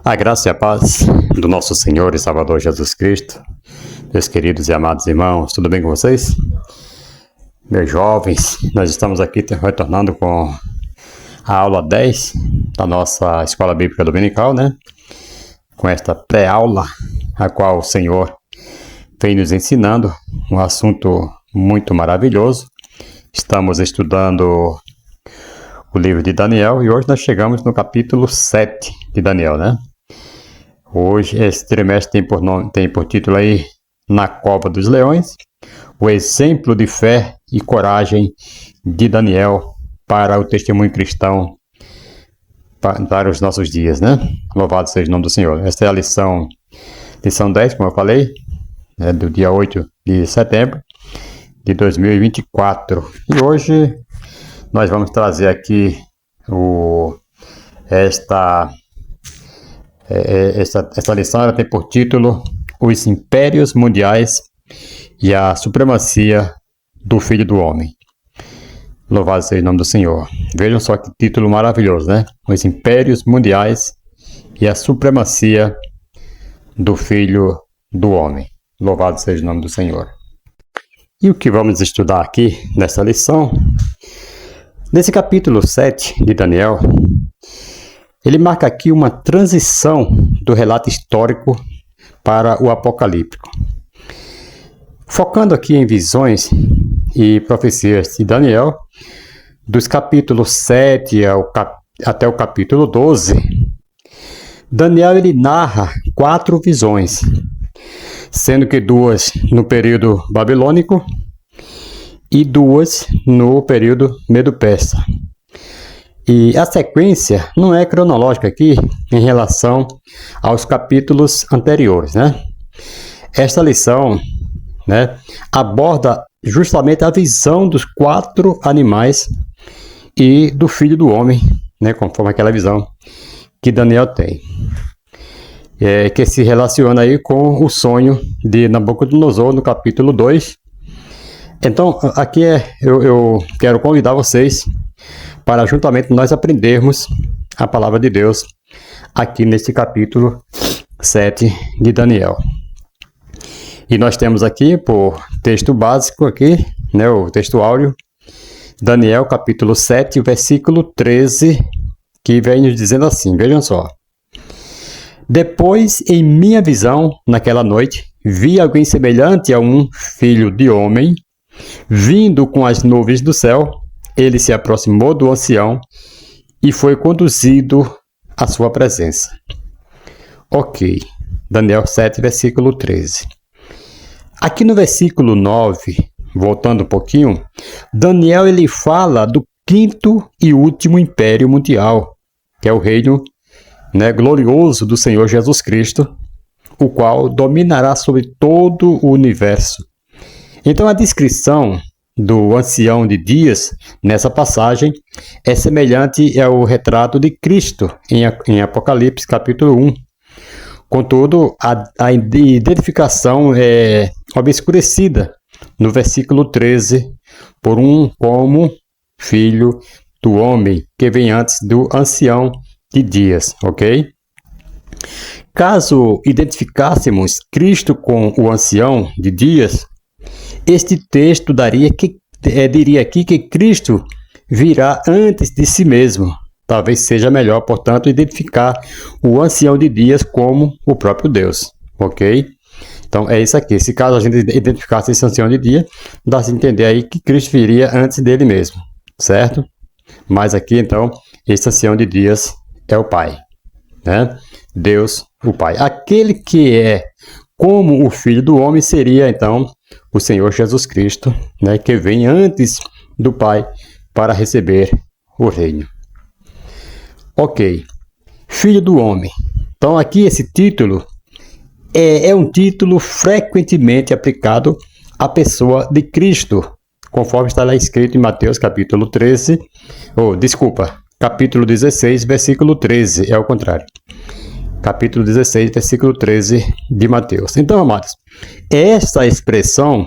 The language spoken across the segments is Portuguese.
A graça e a paz do nosso Senhor e Salvador Jesus Cristo. Meus queridos e amados irmãos, tudo bem com vocês? Meus jovens, nós estamos aqui retornando com a aula 10 da nossa Escola Bíblica Dominical, né? Com esta pré-aula, a qual o Senhor vem nos ensinando um assunto muito maravilhoso. Estamos estudando o livro de Daniel e hoje nós chegamos no capítulo 7 de Daniel, né? Hoje esse trimestre tem por título aí Na Cova dos Leões, o exemplo de fé e coragem de Daniel para o testemunho cristão para os nossos dias, né? Louvado seja o nome do Senhor. Essa é a lição 10, como eu falei, do dia 8 de setembro de 2024. E hoje nós vamos trazer aqui esta lição. Ela tem por título Os Impérios Mundiais e a Supremacia do Filho do Homem. Louvado seja o nome do Senhor. Vejam só que título maravilhoso, né? Os Impérios Mundiais e a Supremacia do Filho do Homem. Louvado seja o nome do Senhor. E o que vamos estudar aqui nessa lição? Nesse capítulo 7 de Daniel, ele marca aqui uma transição do relato histórico para o apocalíptico. Focando aqui em visões e profecias de Daniel, dos capítulos 7 até o capítulo 12, Daniel ele narra 4 visões, sendo que 2 no período babilônico e 2 no período medo-persa. E a sequência não é cronológica aqui em relação aos capítulos anteriores, né? Esta lição, né, aborda justamente a visão dos 4 animais e do Filho do Homem, né, conforme aquela visão que Daniel tem. Que se relaciona aí com o sonho de Nabucodonosor no capítulo 2. Então, aqui eu quero convidar vocês para juntamente nós aprendermos a palavra de Deus aqui neste capítulo 7 de Daniel. E nós temos aqui por texto básico aqui, né, o texto áureo, Daniel capítulo 7, versículo 13, que vem nos dizendo assim, vejam só. Depois, em minha visão, naquela noite, vi alguém semelhante a um filho de homem, vindo com as nuvens do céu. Ele se aproximou do ancião e foi conduzido à sua presença. Ok, Daniel 7, versículo 13. Aqui no versículo 9, voltando um pouquinho, Daniel ele fala do 5º e último império mundial, que é o reino, né, glorioso do Senhor Jesus Cristo, o qual dominará sobre todo o universo. Então a descrição do ancião de dias, nessa passagem, é semelhante ao retrato de Cristo em Apocalipse, capítulo 1. Contudo, a identificação é obscurecida no versículo 13, por um como filho do homem, que vem antes do ancião de dias, ok? Caso identificássemos Cristo com o ancião de dias, este texto diria aqui que Cristo virá antes de si mesmo. Talvez seja melhor, portanto, identificar o ancião de dias como o próprio Deus, ok? Então, é isso aqui. Se caso a gente identificasse esse ancião de dia, dá-se a entender aí que Cristo viria antes dele mesmo, certo? Mas aqui, então, esse ancião de dias é o Pai, né? Deus, o Pai. Aquele que é como o Filho do Homem seria, então, o Senhor Jesus Cristo, né, que vem antes do Pai para receber o reino. Ok, Filho do Homem. Então aqui esse título é um título frequentemente aplicado à pessoa de Cristo, conforme está lá escrito em Mateus capítulo 13, capítulo 16, versículo 13, é o contrário. Capítulo 16, versículo 13 de Mateus. Então, amados, essa expressão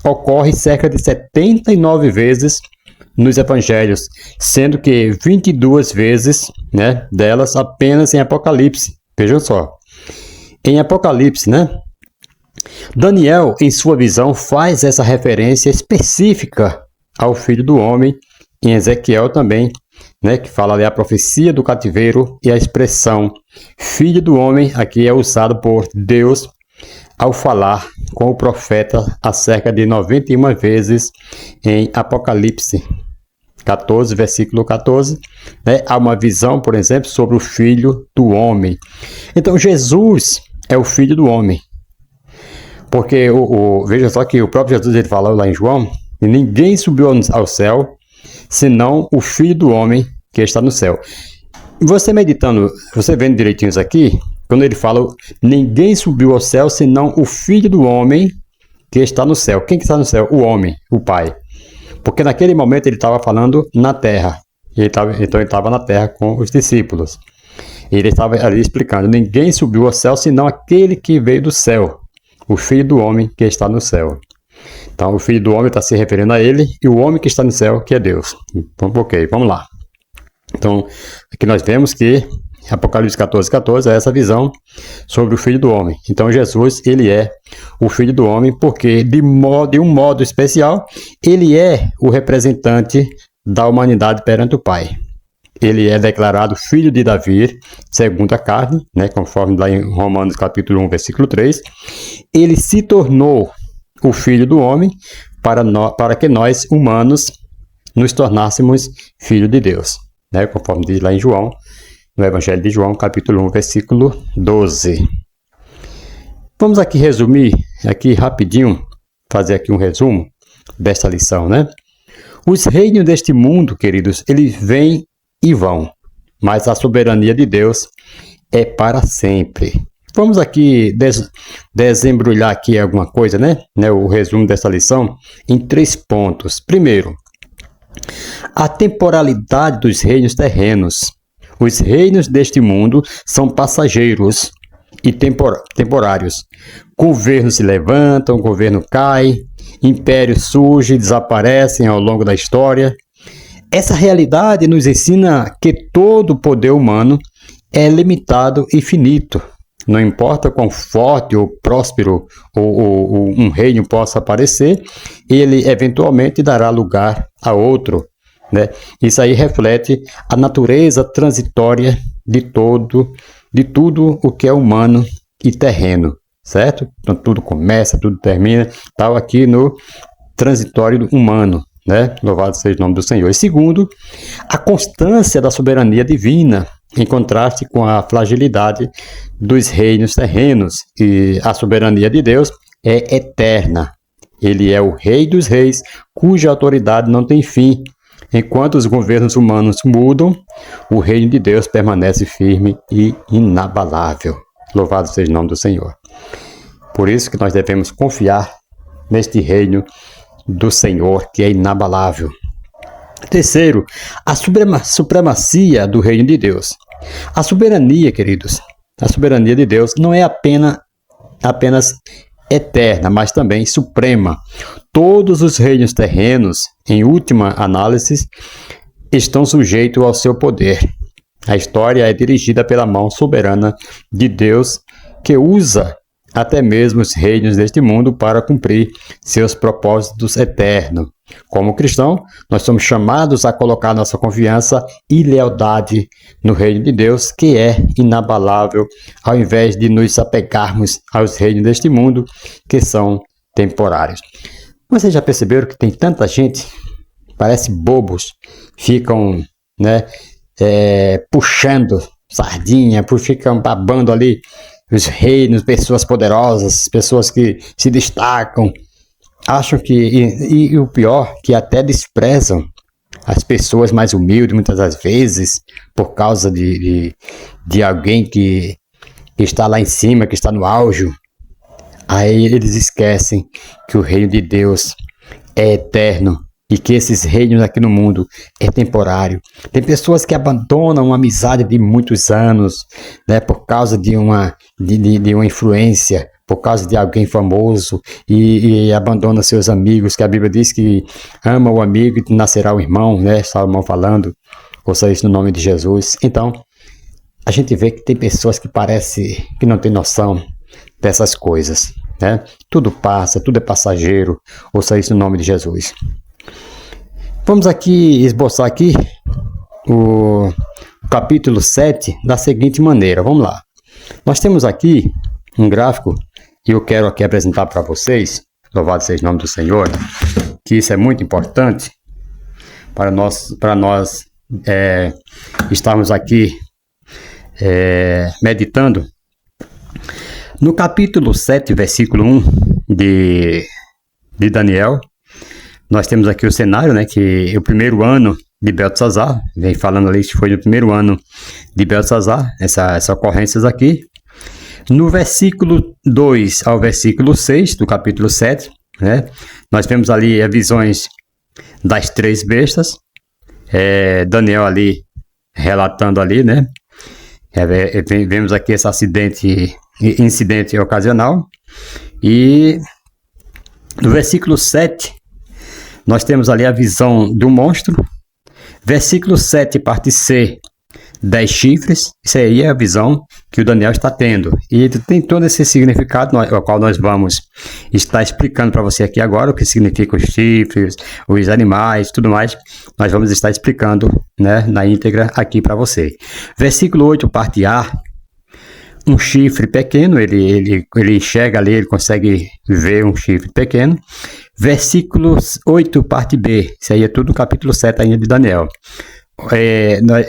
ocorre cerca de 79 vezes nos evangelhos, sendo que 22 vezes, né, delas apenas em Apocalipse, Vejam só, em Apocalipse, né? Daniel, em sua visão, faz essa referência específica ao Filho do Homem, em Ezequiel também, né, que fala ali a profecia do cativeiro, e a expressão Filho do Homem aqui é usado por Deus ao falar com o profeta acerca de 91 vezes em Apocalipse 14, versículo 14, né, há uma visão, por exemplo, sobre o Filho do Homem. Então, Jesus é o Filho do Homem. Porque, veja só que o próprio Jesus ele falou lá em João, que ninguém subiu ao céu, senão o Filho do Homem que está no céu. Você meditando, você vendo direitinho isso aqui, quando ele fala, ninguém subiu ao céu, senão o Filho do Homem que está no céu. Quem que está no céu? O homem, o Pai. Porque naquele momento ele estava falando na terra. Então ele estava na terra com os discípulos. Ele estava ali explicando, ninguém subiu ao céu, senão aquele que veio do céu. O Filho do Homem que está no céu. Então, o Filho do Homem está se referindo a ele e o homem que está no céu, que é Deus. Então, ok, vamos lá. Então, aqui nós vemos que Apocalipse 14, 14 é essa visão sobre o Filho do Homem. Então, Jesus, ele é o Filho do Homem porque, de um modo especial, ele é o representante da humanidade perante o Pai. Ele é declarado filho de Davi, segundo a carne, né, conforme lá em Romanos capítulo 1, versículo 3. Ele se tornou o Filho do Homem para que nós, humanos, nos tornássemos filhos de Deus, né, conforme diz lá em João, no Evangelho de João, capítulo 1, versículo 12. Vamos aqui resumir, aqui rapidinho, fazer aqui um resumo desta lição, né? Os reinos deste mundo, queridos, eles vêm e vão, mas a soberania de Deus é para sempre. Vamos aqui desembrulhar aqui alguma coisa, né? O resumo dessa lição em 3 pontos. Primeiro, a temporalidade dos reinos terrenos. Os reinos deste mundo são passageiros e temporários. Governos se levantam, governo cai, impérios surgem e desaparecem ao longo da história. Essa realidade nos ensina que todo o poder humano é limitado e finito. Não importa quão forte ou próspero ou um reino possa parecer, ele eventualmente dará lugar a outro, né? Isso aí reflete a natureza transitória de tudo o que é humano e terreno, certo? Então tudo começa, tudo termina, tal aqui no transitório humano, né? Louvado seja o nome do Senhor. E segundo, a constância da soberania divina, em contraste com a fragilidade dos reinos terrenos. E a soberania de Deus é eterna. Ele é o Rei dos Reis, cuja autoridade não tem fim. Enquanto os governos humanos mudam, o reino de Deus permanece firme e inabalável. Louvado seja o nome do Senhor. Por isso que nós devemos confiar neste reino do Senhor, que é inabalável. Terceiro, a supremacia do reino de Deus. A soberania, queridos, a soberania de Deus não é apenas eterna, mas também suprema. Todos os reinos terrenos, em última análise, estão sujeitos ao seu poder. A história é dirigida pela mão soberana de Deus, que usa até mesmo os reinos deste mundo para cumprir seus propósitos eternos. Como cristão, nós somos chamados a colocar nossa confiança e lealdade no reino de Deus, que é inabalável, ao invés de nos apegarmos aos reinos deste mundo, que são temporários. Vocês já perceberam que tem tanta gente, parece bobos, ficam, puxando sardinha, ficam babando ali os reinos, pessoas poderosas, pessoas que se destacam, acham que, e o pior, que até desprezam as pessoas mais humildes, muitas das vezes, por causa de alguém que está lá em cima, que está no auge. Aí eles esquecem que o reino de Deus é eterno e que esses reinos aqui no mundo é temporário. Tem pessoas que abandonam uma amizade de muitos anos, por causa de uma influência, por causa de alguém famoso, e abandona seus amigos, que a Bíblia diz que ama o amigo e nascerá o irmão, Salomão falando, ouça isso no nome de Jesus. Então, a gente vê que tem pessoas que parece que não tem noção dessas coisas, né? Tudo passa, tudo é passageiro, ouça isso no nome de Jesus. Vamos aqui esboçar aqui o capítulo 7 da seguinte maneira, vamos lá. Nós temos aqui um gráfico e eu quero aqui apresentar para vocês, louvado seja o nome do Senhor, que isso é muito importante para nós estarmos aqui meditando. No capítulo 7, versículo 1 de Daniel, nós temos aqui o cenário, né, que é o primeiro ano de Beltesazar, vem falando ali que foi no primeiro ano de Beltesazar, essas ocorrências aqui. No versículo 2 ao versículo 6 do capítulo 7, né, nós vemos ali as visões das 3 bestas, Daniel ali relatando ali, né, vemos aqui esse incidente ocasional. E no versículo 7, nós temos ali a visão do monstro. Versículo 7, parte C, 10 chifres. Isso aí é a visão que o Daniel está tendo. E tem todo esse significado, o qual nós vamos estar explicando para você aqui agora, o que significa os chifres, os animais, tudo mais. Nós vamos estar explicando, né, na íntegra aqui para você. Versículo 8, parte A. Um chifre pequeno, ele enxerga ali, ele consegue ver um chifre pequeno. Versículo 8, parte B, isso aí é tudo no capítulo 7 ainda de Daniel.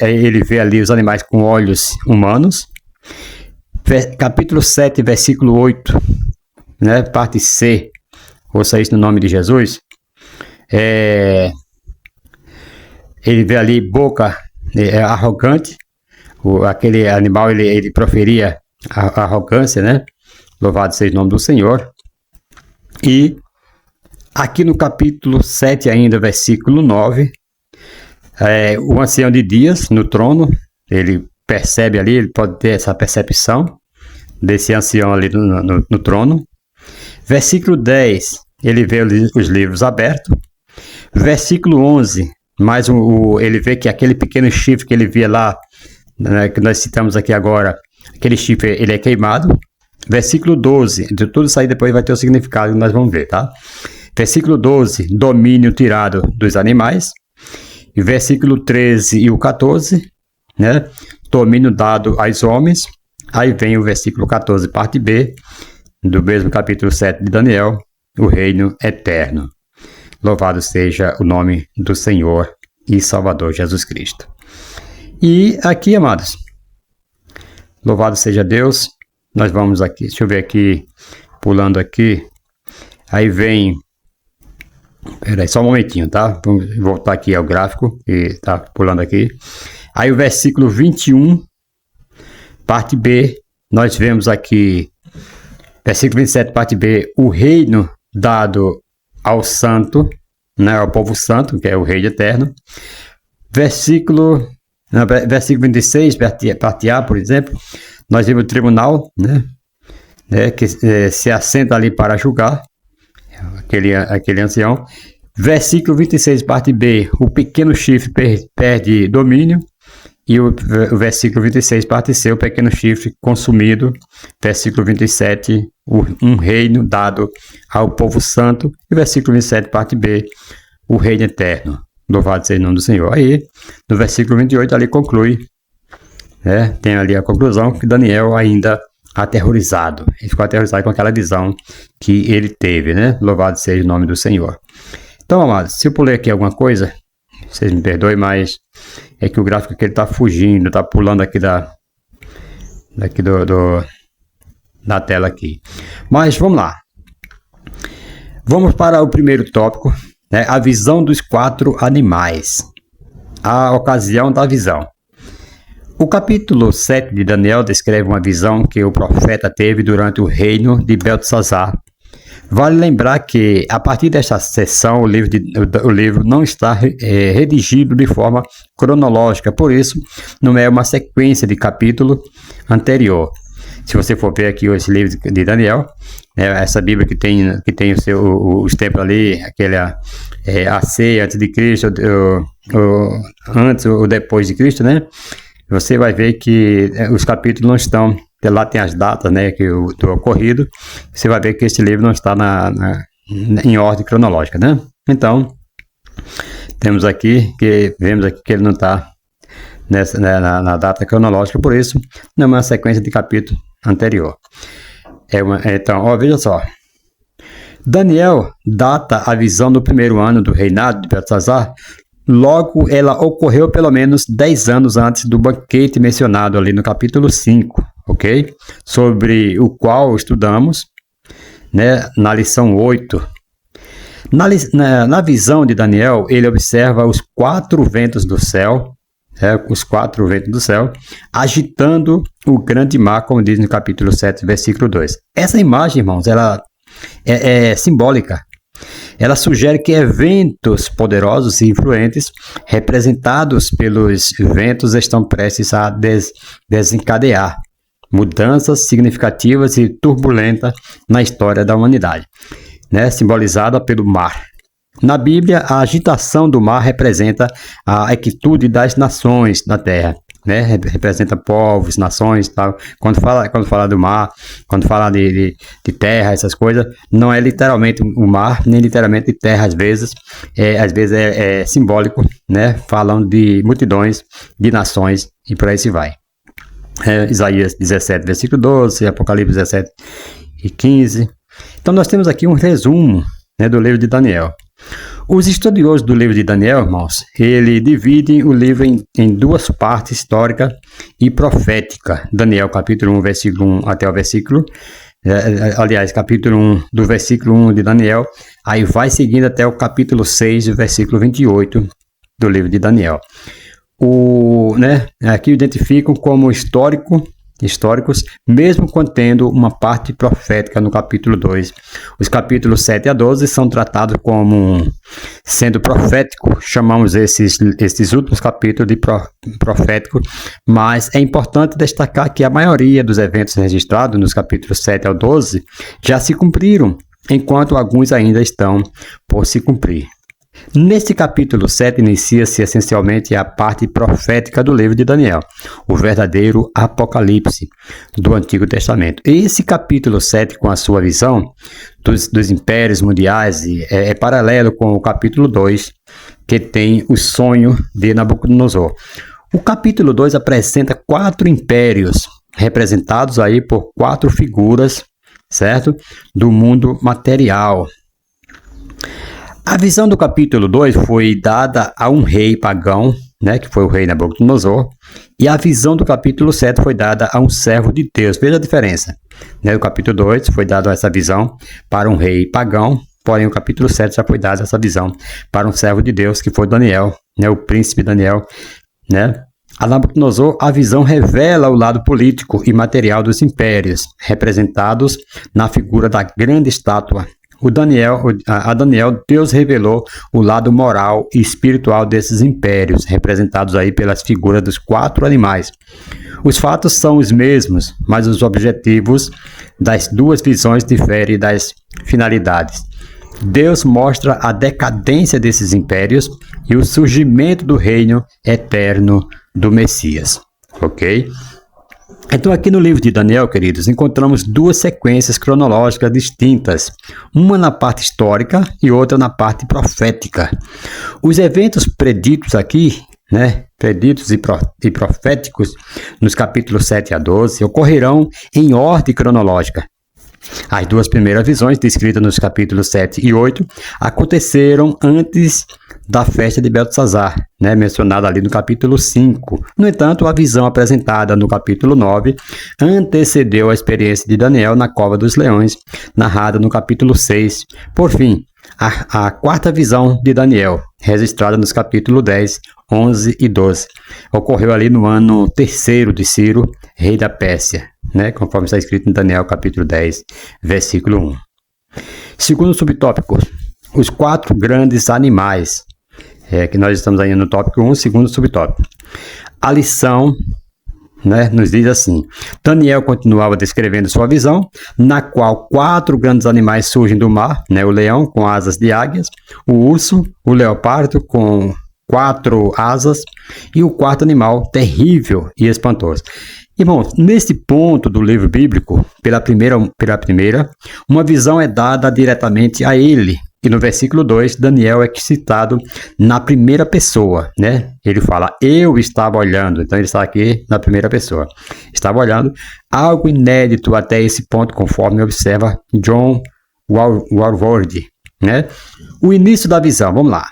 Ele vê ali os animais com olhos humanos. Capítulo 7, versículo 8, né, parte C, ouça isso no nome de Jesus. Ele vê ali boca arrogante, aquele animal ele proferia a arrogância, né? Louvado seja o nome do Senhor. E aqui no capítulo 7 ainda, versículo 9, o ancião de dias no trono, ele percebe ali, ele pode ter essa percepção desse ancião ali no trono. Versículo 10, ele vê os livros abertos. Versículo 11, ele vê que aquele pequeno chifre que ele via lá, né, que nós citamos aqui agora, aquele chifre, ele é queimado. Versículo 12, de tudo isso aí depois vai ter o significado que nós vamos ver, tá? Versículo 12, domínio tirado dos animais. E versículo 13 e o 14, né? Domínio dado aos homens. Aí vem o versículo 14, parte B, do mesmo capítulo 7 de Daniel, o reino eterno. Louvado seja o nome do Senhor e Salvador Jesus Cristo. E aqui, amados, louvado seja Deus, nós vamos aqui, deixa eu ver aqui, pulando aqui, aí vem, peraí, só um momentinho, tá? Vamos voltar aqui ao gráfico, que tá pulando aqui. Aí o versículo 21, parte B, nós vemos aqui, versículo 27, parte B, o reino dado ao santo, né, ao povo santo, que é o rei eterno. Versículo 26, parte A, por exemplo, nós vemos o tribunal, né, que se assenta ali para julgar, aquele ancião. Versículo 26, parte B, o pequeno chifre perde domínio. E o versículo 26, parte C, o pequeno chifre consumido. Versículo 27, um reino dado ao povo santo. E versículo 27, parte B, o reino eterno. Louvado seja o nome do Senhor. Aí, no versículo 28, ali conclui, né? Tem ali a conclusão que Daniel ainda aterrorizado. Ele ficou aterrorizado com aquela visão que ele teve, né? Louvado seja o nome do Senhor. Então, amados, se eu pulei aqui alguma coisa, vocês me perdoem, mas é que o gráfico aqui ele tá fugindo, tá pulando aqui da tela aqui. Mas vamos lá. Vamos para o primeiro tópico, né? A visão dos 4 animais. A ocasião da visão. O capítulo 7 de Daniel descreve uma visão que o profeta teve durante o reino de Beltesazar. Vale lembrar que, a partir desta sessão, o livro não está redigido de forma cronológica, por isso não é uma sequência de capítulo anterior. Se você for ver aqui esse livro de Daniel, essa Bíblia que tem os tempos ali, aquele AC antes de Cristo, antes ou depois de Cristo, né? você vai ver que os capítulos não estão, lá tem as datas, né, do ocorrido, você vai ver que esse livro não está em ordem cronológica, né? Então, vemos aqui que ele não está na data cronológica, por isso não é uma sequência de capítulo anterior. Então, veja só. Daniel data a visão do primeiro ano do reinado de Beltesazar, logo ela ocorreu pelo menos 10 anos antes do banquete mencionado ali no capítulo 5, ok? Sobre o qual estudamos, né, na lição 8. Na visão de Daniel, ele observa os 4 ventos do céu, agitando o grande mar, como diz no capítulo 7, versículo 2. Essa imagem, irmãos, ela é simbólica. Ela sugere que eventos poderosos e influentes, representados pelos ventos, estão prestes a desencadear mudanças significativas e turbulentas na história da humanidade, né? Simbolizada pelo mar. Na Bíblia, a agitação do mar representa a equitude das nações na terra, né? Representa povos, nações, tal. Quando fala do mar, quando fala de terra, essas coisas, não é literalmente o mar, nem literalmente terra, às vezes é simbólico, né? Falam de multidões, de nações e por aí se vai. Isaías 17, versículo 12, Apocalipse 17 e 15. Então nós temos aqui um resumo, né, do livro de Daniel. Os estudiosos do livro de Daniel, irmãos, ele divide o livro em 2 partes, histórica e profética. Daniel, capítulo 1, versículo 1 até o versículo... capítulo 1, do versículo 1 de Daniel, aí vai seguindo até o capítulo 6, versículo 28 do livro de Daniel. Aqui identificam como históricos, mesmo contendo uma parte profética no capítulo 2. Os capítulos 7 a 12 são tratados como sendo proféticos, chamamos esses últimos capítulos de proféticos, mas é importante destacar que a maioria dos eventos registrados nos capítulos 7 ao 12 já se cumpriram, enquanto alguns ainda estão por se cumprir. Neste capítulo 7 inicia-se essencialmente a parte profética do livro de Daniel, o verdadeiro Apocalipse do Antigo Testamento. Esse capítulo 7, com a sua visão dos impérios mundiais, é paralelo com o capítulo 2, que tem o sonho de Nabucodonosor. O capítulo 2 apresenta 4 impérios, representados aí por 4 figuras, certo? Do mundo material. A visão do capítulo 2 foi dada a um rei pagão, né, que foi o rei Nabucodonosor, e a visão do capítulo 7 foi dada a um servo de Deus. Veja a diferença. Né? O capítulo 2 foi dado essa visão para um rei pagão, porém o capítulo 7 já foi dada essa visão para um servo de Deus, que foi Daniel, né, o príncipe Daniel. Né? A Nabucodonosor, a visão revela o lado político e material dos impérios, representados na figura da grande estátua. A Daniel, Deus revelou o lado moral e espiritual desses impérios, representados aí pelas figuras dos 4 animais. Os fatos são os mesmos, mas os objetivos das 2 visões diferem das finalidades. Deus mostra a decadência desses impérios e o surgimento do reino eterno do Messias. Ok? Então, aqui no livro de Daniel, queridos, encontramos 2 sequências cronológicas distintas, uma na parte histórica e outra na parte profética. Os eventos preditos aqui, né, preditos e proféticos, nos capítulos 7 a 12, ocorrerão em ordem cronológica. As 2 primeiras visões, descritas nos capítulos 7 e 8, aconteceram antes da festa de Beltesazar, né, mencionada ali no capítulo 5. No entanto, a visão apresentada no capítulo 9 antecedeu a experiência de Daniel na cova dos leões, narrada no capítulo 6. Por fim, a 4ª visão de Daniel, registrada nos capítulos 10, 11 e 12, ocorreu ali no ano 3º de Ciro, rei da Pérsia, né, conforme está escrito em Daniel capítulo 10, versículo 1. Segundo subtópico, os 4 grandes animais, que nós estamos aí no tópico 1, segundo subtópico. A lição, né, nos diz assim: Daniel continuava descrevendo sua visão, na qual 4 grandes animais surgem do mar, né, o leão com asas de águias, o urso, o leopardo com 4 asas e o quarto animal terrível e espantoso. Irmãos, nesse ponto do livro bíblico, pela primeira, uma visão é dada diretamente a ele. E no versículo 2, Daniel é citado na primeira pessoa, né? Ele fala, eu estava olhando. Então ele está aqui na primeira pessoa. Estava olhando algo inédito até esse ponto, conforme observa John Walvoord, né? O início da visão, vamos lá.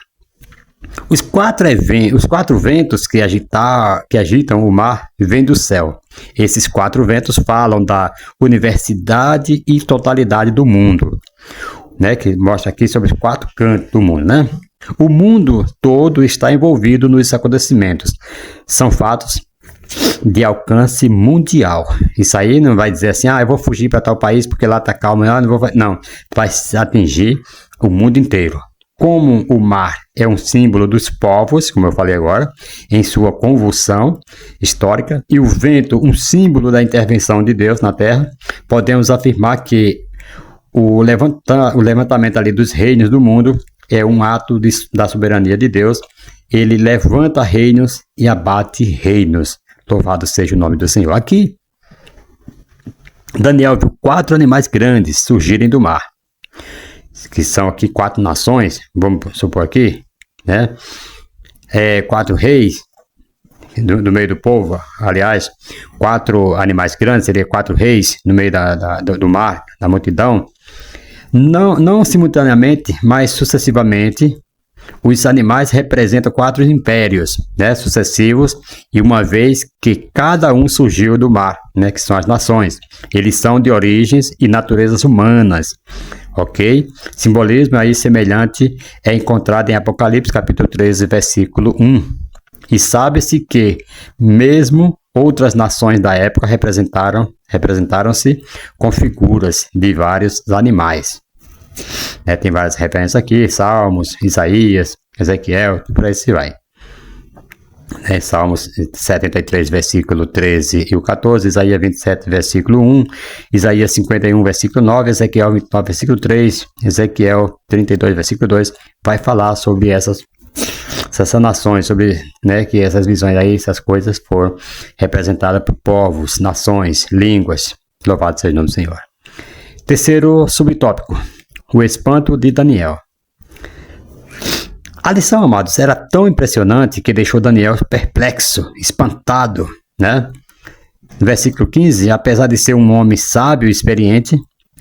Os quatro ventos que agitam o mar vêm do céu. Esses 4 ventos falam da universidade e totalidade do mundo, né, que mostra aqui sobre os 4 cantos do mundo, né? O mundo todo está envolvido nos acontecimentos. São fatos de alcance mundial. Isso aí não vai dizer assim, eu vou fugir para tal país porque lá está calmo. Não, vai atingir o mundo inteiro. Como o mar é um símbolo dos povos, como eu falei agora, em sua convulsão histórica, e o vento um símbolo da intervenção de Deus na terra, podemos afirmar que o levantamento ali dos reinos do mundo é um ato da soberania de Deus. Ele levanta reinos e abate reinos. Louvado seja o nome do Senhor. Aqui, Daniel viu 4 animais grandes surgirem do mar, que são aqui 4 nações, vamos supor aqui, né? 4 reis do meio do povo, aliás, 4 animais grandes, seria 4 reis no meio do mar, da multidão. Não simultaneamente, mas sucessivamente, os animais representam 4 impérios, né, sucessivos, e uma vez que cada um surgiu do mar, né, que são as nações. Eles são de origens e naturezas humanas, ok? Simbolismo aí semelhante é encontrado em Apocalipse, capítulo 13, versículo 1. E sabe-se que, mesmo outras nações da época representaram-se com figuras de vários animais. Tem várias referências aqui, Salmos, Isaías, Ezequiel, por aí se vai. Salmos 73, versículo 13 e o 14, Isaías 27, versículo 1, Isaías 51, versículo 9, Ezequiel 29, versículo 3, Ezequiel 32, versículo 2, vai falar sobre essas nações, sobre, né, que essas visões aí, essas coisas foram representadas por povos, nações, línguas. Louvado seja o nome do Senhor. Terceiro subtópico, o espanto de Daniel. A lição, amados, era tão impressionante que deixou Daniel perplexo, espantado, né? No versículo 15, apesar de ser um homem sábio e experiente,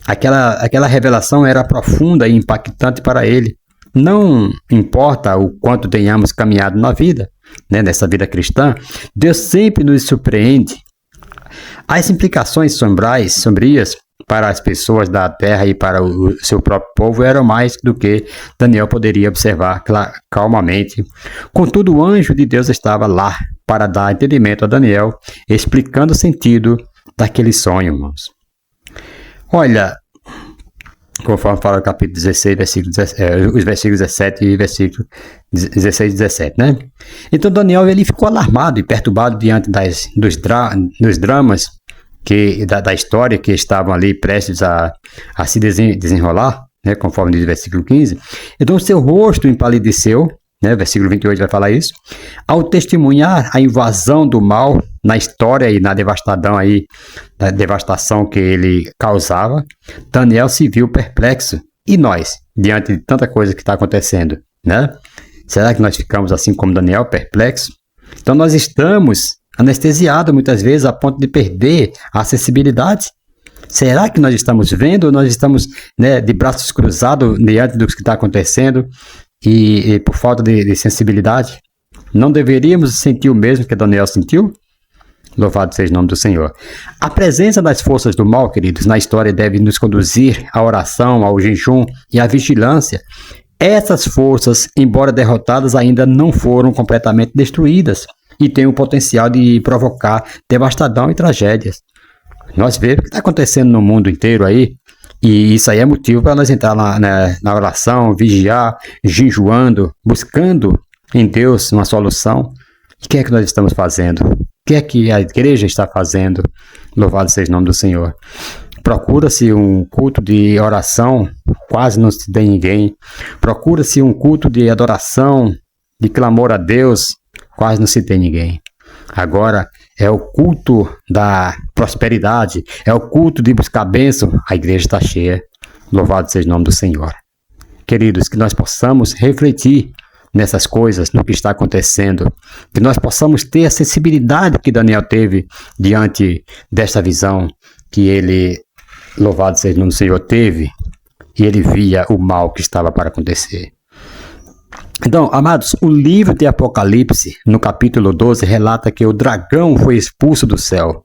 aquela revelação era profunda e impactante para ele. Não importa o quanto tenhamos caminhado na vida, né, nessa vida cristã, Deus sempre nos surpreende. As implicações sombrias para as pessoas da terra e para o seu próprio povo eram mais do que Daniel poderia observar calmamente. Contudo, o anjo de Deus estava lá para dar entendimento a Daniel, explicando o sentido daquele sonho, irmãos. Olha, conforme fala o capítulo 16, os versículos 17 e versículos 16 e 17, né? Então Daniel ele ficou alarmado e perturbado diante dos dramas da história que estavam ali prestes a se desenrolar, né? Conforme diz o versículo 15. Então seu rosto empalideceu, né? Versículo 28 vai falar isso. Ao testemunhar a invasão do mal na história e na devastação que ele causava, Daniel se viu perplexo. E nós, diante de tanta coisa que está acontecendo, né? Será que nós ficamos assim como Daniel, perplexo? Então nós estamos anestesiados muitas vezes a ponto de perder a sensibilidade. Será que nós estamos vendo ou nós estamos, né, de braços cruzados diante do que está acontecendo e por falta de sensibilidade? Não deveríamos sentir o mesmo que Daniel sentiu? Louvado seja o nome do Senhor. A presença das forças do mal, queridos, na história deve nos conduzir à oração, ao jejum e à vigilância. Essas forças, embora derrotadas, ainda não foram completamente destruídas e têm o potencial de provocar devastação e tragédias. Nós vemos o que está acontecendo no mundo inteiro aí, e isso aí é motivo para nós entrar na oração, vigiar, jejuando, buscando em Deus uma solução. O que é que nós estamos fazendo? O que é que a igreja está fazendo? Louvado seja o nome do Senhor. Procura-se um culto de oração, quase não se tem ninguém. Procura-se um culto de adoração, de clamor a Deus, quase não se tem ninguém. Agora é o culto da prosperidade, é o culto de buscar bênção, a igreja está cheia. Louvado seja o nome do Senhor. Queridos, que nós possamos refletir nessas coisas, no que está acontecendo, que nós possamos ter a sensibilidade que Daniel teve diante desta visão que ele, louvado seja o nome do Senhor, teve, e ele via o mal que estava para acontecer. Então, amados, o livro de Apocalipse, no capítulo 12, relata que o dragão foi expulso do céu,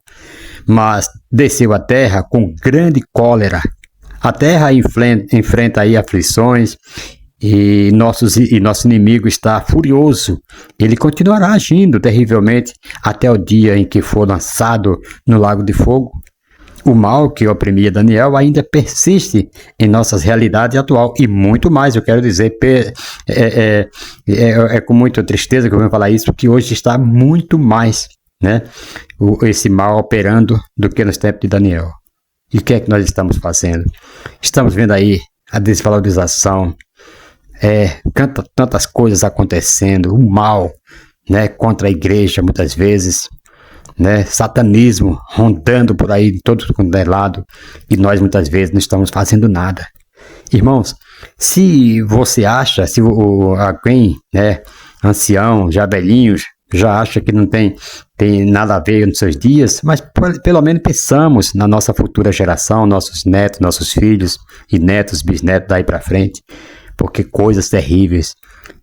mas desceu à terra com grande cólera. A terra enfrenta aí aflições e nosso inimigo está furioso. Ele continuará agindo terrivelmente até o dia em que for lançado no lago de fogo. O mal que oprimia Daniel ainda persiste em nossas realidades atual e muito mais, eu quero dizer, é com muita tristeza que eu venho falar isso, que hoje está muito mais, né, esse mal operando do que nos tempos de Daniel. E o que é que nós estamos fazendo? Estamos vendo aí a desvalorização, tantas coisas acontecendo, o mal, né, contra a igreja muitas vezes, né, satanismo rondando por aí de todo lado, e nós muitas vezes não estamos fazendo nada. Irmãos, se você acha, se alguém, né, ancião, já velhinhos, já acha que não tem nada a ver nos seus dias, mas pelo menos pensamos na nossa futura geração, nossos netos, nossos filhos e netos, bisnetos daí para frente, porque coisas terríveis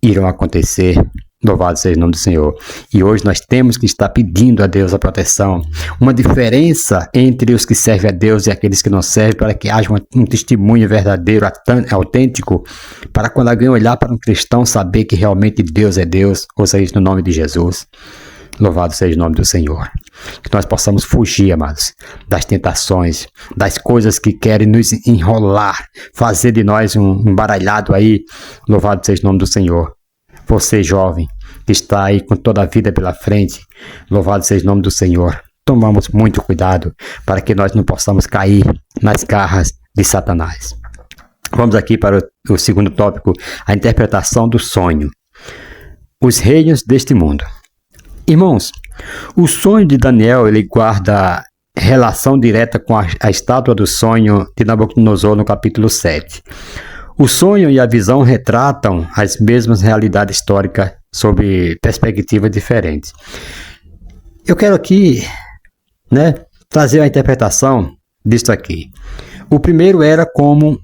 irão acontecer. Louvado seja o nome do Senhor. E hoje nós temos que estar pedindo a Deus a proteção. Uma diferença entre os que servem a Deus e aqueles que não servem, para que haja um testemunho verdadeiro, autêntico, para quando alguém olhar para um cristão, saber que realmente Deus é Deus. Ouça isso no nome de Jesus. Louvado seja o nome do Senhor. Que nós possamos fugir, amados, das tentações, das coisas que querem nos enrolar, fazer de nós um baralhado aí. Louvado seja o nome do Senhor. Você, jovem, que está aí com toda a vida pela frente, louvado seja o nome do Senhor. Tomamos muito cuidado para que nós não possamos cair nas garras de Satanás. Vamos aqui para o segundo tópico, a interpretação do sonho. Os reinos deste mundo. Irmãos, o sonho de Daniel, ele guarda relação direta com a estátua do sonho de Nabucodonosor no capítulo 7. O sonho e a visão retratam as mesmas realidades históricas sob perspectivas diferentes. Eu quero aqui, né, trazer a interpretação disto aqui. O primeiro era como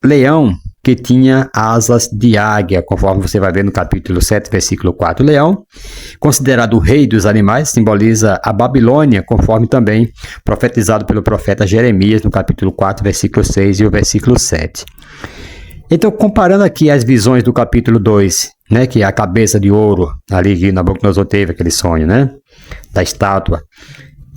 leão que tinha asas de águia, conforme você vai ver no capítulo 7, versículo 4. O leão, considerado o rei dos animais, simboliza a Babilônia, conforme também profetizado pelo profeta Jeremias no capítulo 4, versículo 6 e o versículo 7. Então, comparando aqui as visões do capítulo 2, né, que é a cabeça de ouro, ali que Nabucodonosor teve aquele sonho, né, da estátua.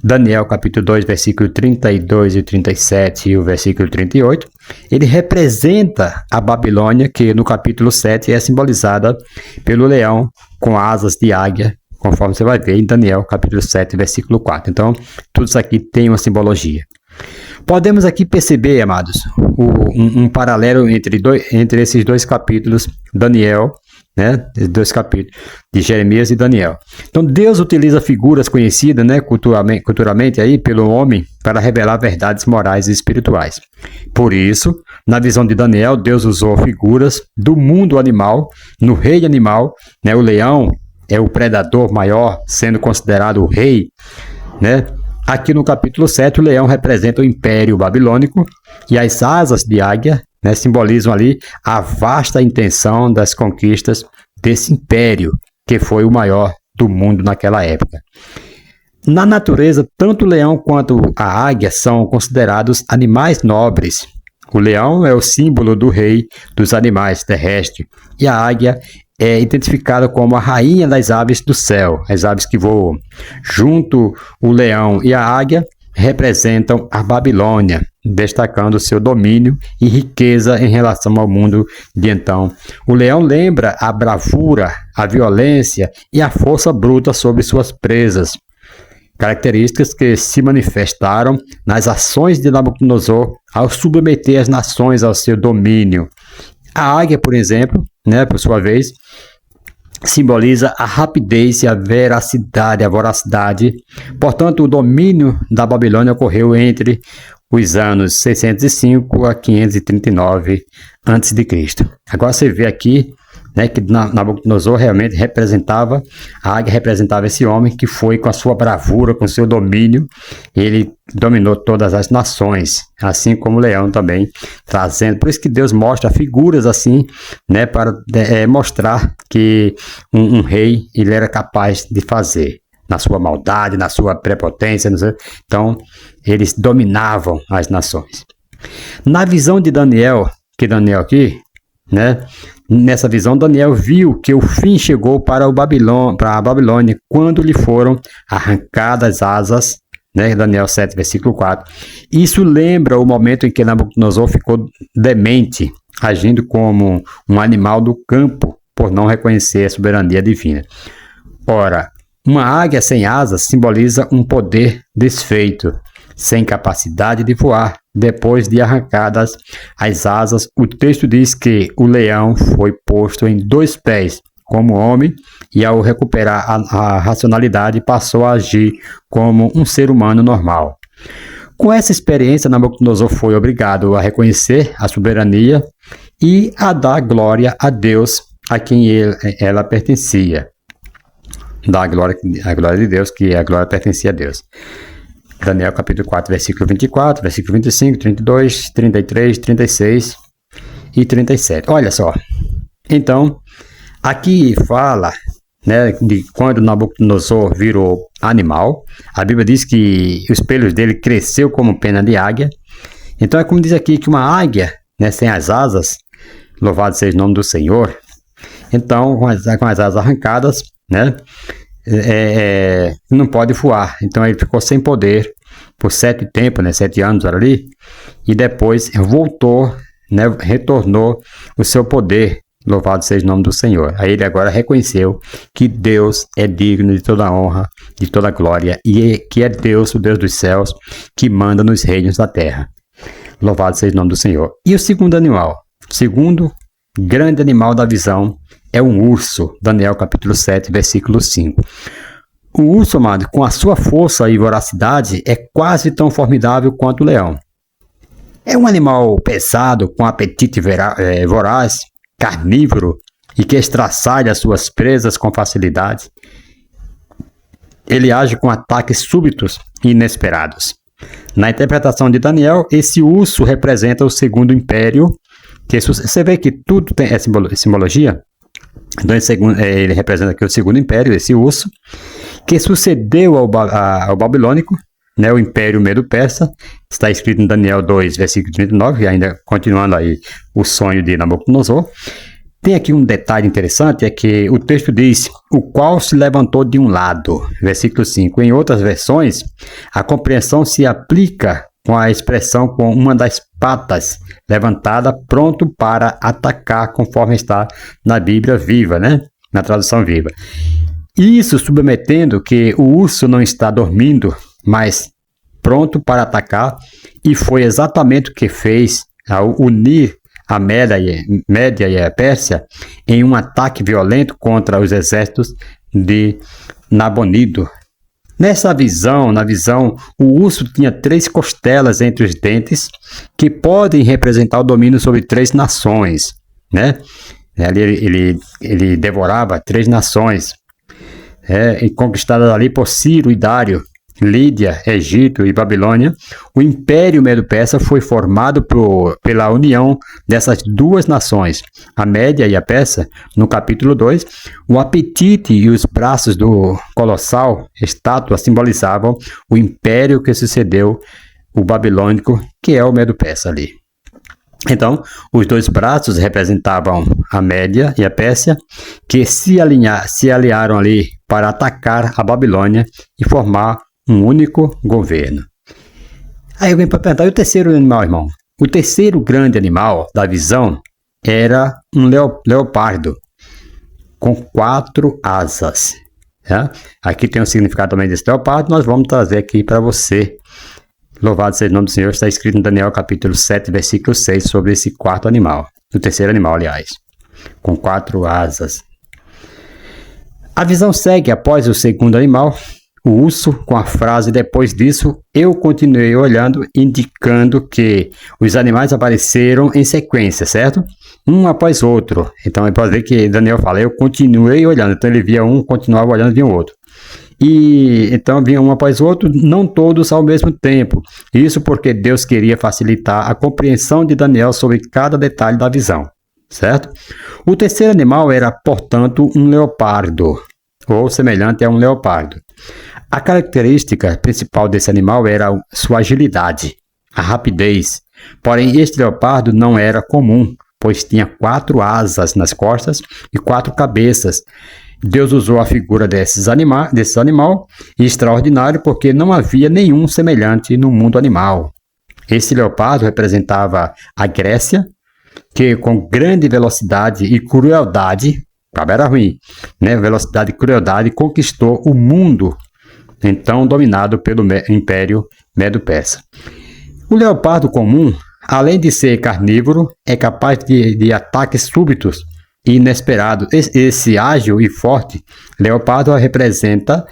Daniel, capítulo 2, versículo 32 e 37 e o versículo 38, ele representa a Babilônia, que no capítulo 7 é simbolizada pelo leão com asas de águia, conforme você vai ver em Daniel, capítulo 7, versículo 4. Então, tudo isso aqui tem uma simbologia. Podemos aqui perceber, amados, um paralelo entre esses dois capítulos, Daniel, né, dois capítulos de Jeremias e Daniel. Então, Deus utiliza figuras conhecidas, né, culturalmente aí pelo homem para revelar verdades morais e espirituais. Por isso, na visão de Daniel, Deus usou figuras do mundo animal, no reino animal, né, o leão é o predador maior, sendo considerado o rei, né? Aqui no capítulo 7, o leão representa o Império Babilônico e as asas de águia, né, simbolizam ali a vasta intenção das conquistas desse império, que foi o maior do mundo naquela época. Na natureza, tanto o leão quanto a águia são considerados animais nobres. O leão é o símbolo do rei dos animais terrestres e a águia é identificada como a rainha das aves do céu, as aves que voam. Junto, o leão e a águia representam a Babilônia, destacando seu domínio e riqueza em relação ao mundo de então. O leão lembra a bravura, a violência e a força bruta sobre suas presas, características que se manifestaram nas ações de Nabucodonosor ao submeter as nações ao seu domínio. A águia, por exemplo, né, por sua vez, simboliza a rapidez e a veracidade, a voracidade. Portanto, o domínio da Babilônia ocorreu entre os anos 605 a 539 a.C. Agora você vê aqui, né, que Nabucodonosor realmente representava, a águia representava esse homem que foi com a sua bravura, com o seu domínio, ele dominou todas as nações, assim como o leão também, trazendo, por isso que Deus mostra figuras assim, né, para mostrar que um rei, ele era capaz de fazer, na sua maldade, na sua prepotência, então eles dominavam as nações. Na visão de Daniel, aqui, né, nessa visão, Daniel viu que o fim chegou para a Babilônia quando lhe foram arrancadas as asas, né, Daniel 7, versículo 4. Isso lembra o momento em que Nabucodonosor ficou demente, agindo como um animal do campo, por não reconhecer a soberania divina. Ora, uma águia sem asas simboliza um poder desfeito, sem capacidade de voar. Depois de arrancadas as asas, o texto diz que o leão foi posto em 2 pés como homem e, ao recuperar a racionalidade, passou a agir como um ser humano normal. Com essa experiência, Nabucodonosor foi obrigado a reconhecer a soberania e a dar glória a Deus, a quem ela pertencia. A glória de Deus, que a glória pertencia a Deus. Daniel capítulo 4, versículo 24, versículo 25, 32, 33, 36 e 37. Olha só. Então, aqui fala, né, de quando Nabucodonosor virou animal. A Bíblia diz que os pelos dele cresceu como pena de águia. Então é como diz aqui que uma águia, né, sem as asas, louvado seja o nome do Senhor. Então, com as asas arrancadas, né, não pode voar. Então ele ficou sem poder por 7 tempos, né, 7 anos ali, e depois voltou, né, retornou o seu poder. Louvado seja o nome do Senhor. Aí ele agora reconheceu que Deus é digno de toda honra, de toda glória, e que é Deus, o Deus dos céus, que manda nos reinos da terra. Louvado seja o nome do Senhor. E o segundo animal? O segundo grande animal da visão é um urso. Daniel capítulo 7, versículo 5. O urso, amado, com a sua força e voracidade, é quase tão formidável quanto o leão. É um animal pesado, com apetite voraz, carnívoro, e que estraçalha suas presas com facilidade. Ele age com ataques súbitos e inesperados. Na interpretação de Daniel, esse urso representa o segundo império. Você vê que tudo tem simbologia? Então ele representa aqui o segundo império, esse urso, que sucedeu ao babilônico, né, o Império Medo-Persa. Está escrito em Daniel 2, versículo 39, e ainda continuando aí o sonho de Nabucodonosor. Tem aqui um detalhe interessante, é que o texto diz, o qual se levantou de um lado, versículo 5. Em outras versões, a compreensão se aplica com a expressão com uma das patas levantada, pronto para atacar, conforme está na Bíblia Viva, né? Na tradução Viva. Isso submetendo que o urso não está dormindo, mas pronto para atacar, e foi exatamente o que fez ao unir a Média e a Pérsia em um ataque violento contra os exércitos de Nabonido. Nessa visão, o urso tinha 3 costelas entre os dentes que podem representar o domínio sobre 3 nações, né? Ele devorava 3 nações, conquistadas ali por Ciro e Dário, Lídia, Egito e Babilônia. O Império Medo-Persa foi formado pela união dessas 2 nações, a Média e a Pérsia. No capítulo 2, o apetite e os braços do colossal estátua simbolizavam o império que sucedeu o babilônico, que é o Medo-Persa ali. Então, os 2 braços representavam a Média e a Pérsia, que se aliaram ali para atacar a Babilônia e formar um único governo. Aí eu venho para perguntar, e o terceiro animal, irmão? O terceiro grande animal da visão era um leopardo com 4 asas. Tá? Aqui tem o significado também desse leopardo, nós vamos trazer aqui para você. Louvado seja o nome do Senhor, está escrito em Daniel capítulo 7, versículo 6, sobre esse 4º animal. O terceiro animal, aliás, com 4 asas. A visão segue após o segundo animal, o urso, com a frase "depois disso, eu continuei olhando", indicando que os animais apareceram em sequência, certo? Um após outro. Então, pode ver que Daniel fala, eu continuei olhando. Então, ele via um, continuava olhando, via o outro. E então vinha um após o outro, não todos ao mesmo tempo. Isso porque Deus queria facilitar a compreensão de Daniel sobre cada detalhe da visão, certo? O terceiro animal era, portanto, um leopardo, ou semelhante a um leopardo. A característica principal desse animal era sua agilidade, a rapidez. Porém, este leopardo não era comum, pois tinha 4 asas nas costas e 4 cabeças. Deus usou a figura desse animal extraordinário porque não havia nenhum semelhante no mundo animal. Esse leopardo representava a Grécia, que com grande velocidade e crueldade, era ruim, né? Velocidade e crueldade, conquistou o mundo, então dominado pelo Império Medo-Persa. O leopardo comum, além de ser carnívoro, é capaz de ataques súbitos e inesperados. Esse ágil e forte leopardo representa,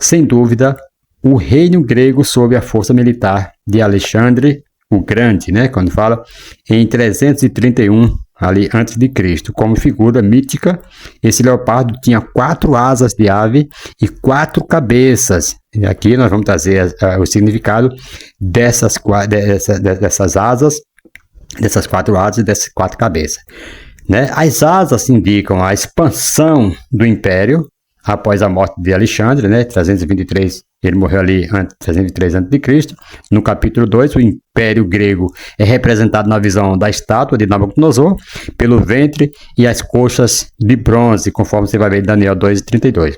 sem dúvida, o reino grego sob a força militar de Alexandre o Grande, né? Quando fala em 331 ali antes de Cristo, como figura mítica, esse leopardo tinha 4 asas de ave e 4 cabeças. E aqui nós vamos trazer o significado dessas asas, dessas 4 asas e dessas 4 cabeças. Né? As asas indicam a expansão do império após a morte de Alexandre, né? 323, ele morreu ali em 323 a.C. No capítulo 2, o Império Grego é representado na visão da estátua de Nabucodonosor, pelo ventre e as coxas de bronze, conforme você vai ver em Daniel 2:32.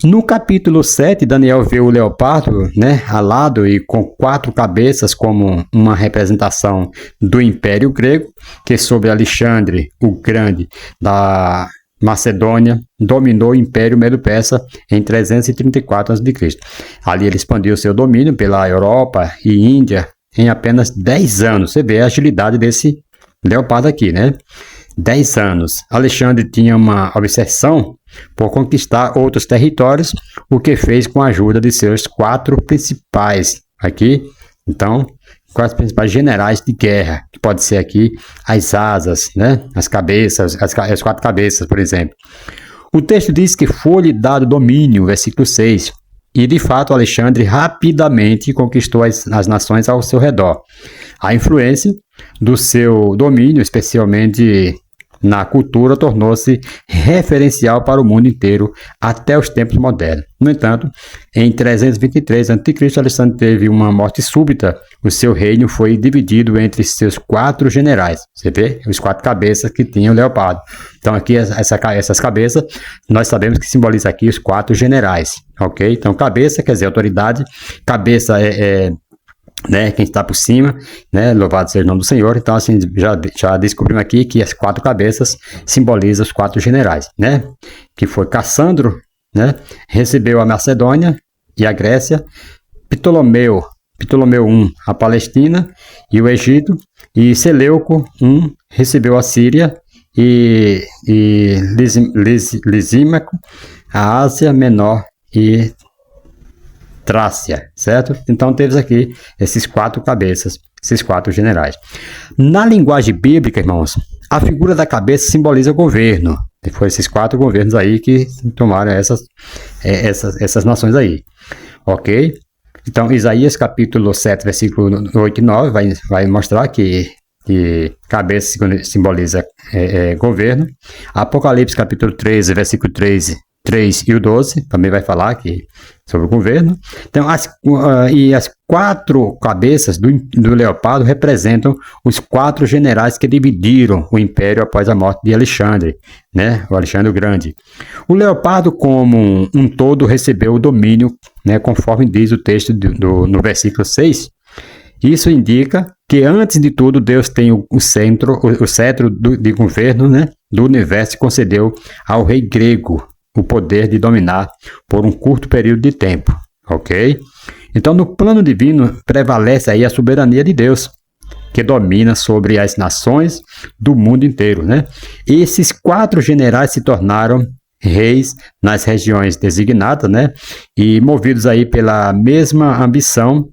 No capítulo 7, Daniel vê o leopardo, né, alado e com 4 cabeças como uma representação do Império Grego, que sob Alexandre o Grande da Macedônia dominou o Império Medo-Persa em 334 a.C. Ali ele expandiu seu domínio pela Europa e Índia em apenas 10 anos. Você vê a agilidade desse leopardo aqui, né? 10 anos. Alexandre tinha uma obsessão por conquistar outros territórios, o que fez com a ajuda de seus 4 principais aqui. Então, 4 principais generais de guerra, que pode ser aqui as asas, né? As cabeças, as 4 cabeças, por exemplo. O texto diz que foi-lhe dado domínio, versículo 6, e de fato Alexandre rapidamente conquistou as nações ao seu redor. A influência do seu domínio, especialmente na cultura, tornou-se referencial para o mundo inteiro até os tempos modernos. No entanto, em 323 a.C., Alexandre teve uma morte súbita. O seu reino foi dividido entre seus 4 generais. Você vê os 4 cabeças que tinha o leopardo. Então aqui essas cabeças, nós sabemos que simboliza aqui os 4 generais, ok? Então cabeça quer dizer autoridade, cabeça né, quem está por cima, né, louvado seja o nome do Senhor. Então assim, já descobrimos aqui que as 4 cabeças simbolizam os 4 generais, né, que foi Cassandro, né, recebeu a Macedônia e a Grécia, Ptolomeu I, a Palestina e o Egito, e Seleuco I recebeu a Síria e Lisímaco, a Ásia Menor e Trácia, certo? Então temos aqui esses 4 cabeças, esses 4 generais. Na linguagem bíblica, irmãos, a figura da cabeça simboliza o governo. E foi esses 4 governos aí que tomaram essas nações aí, ok? Então Isaías capítulo 7, versículo 8 e 9 vai mostrar que cabeça simboliza governo. Apocalipse capítulo 13, versículo 3 e o 12 também vai falar aqui sobre o governo. Então, as 4 cabeças do leopardo representam os 4 generais que dividiram o império após a morte de Alexandre, né? O Alexandre o Grande. O leopardo, como um todo, recebeu o domínio, né? Conforme diz o texto no versículo 6. Isso indica que, antes de tudo, Deus tem o cetro de governo, né, do universo, e concedeu ao rei grego o poder de dominar por um curto período de tempo, ok? Então, no plano divino, prevalece aí a soberania de Deus, que domina sobre as nações do mundo inteiro, né? Esses 4 generais se tornaram reis nas regiões designadas, né? E movidos aí pela mesma ambição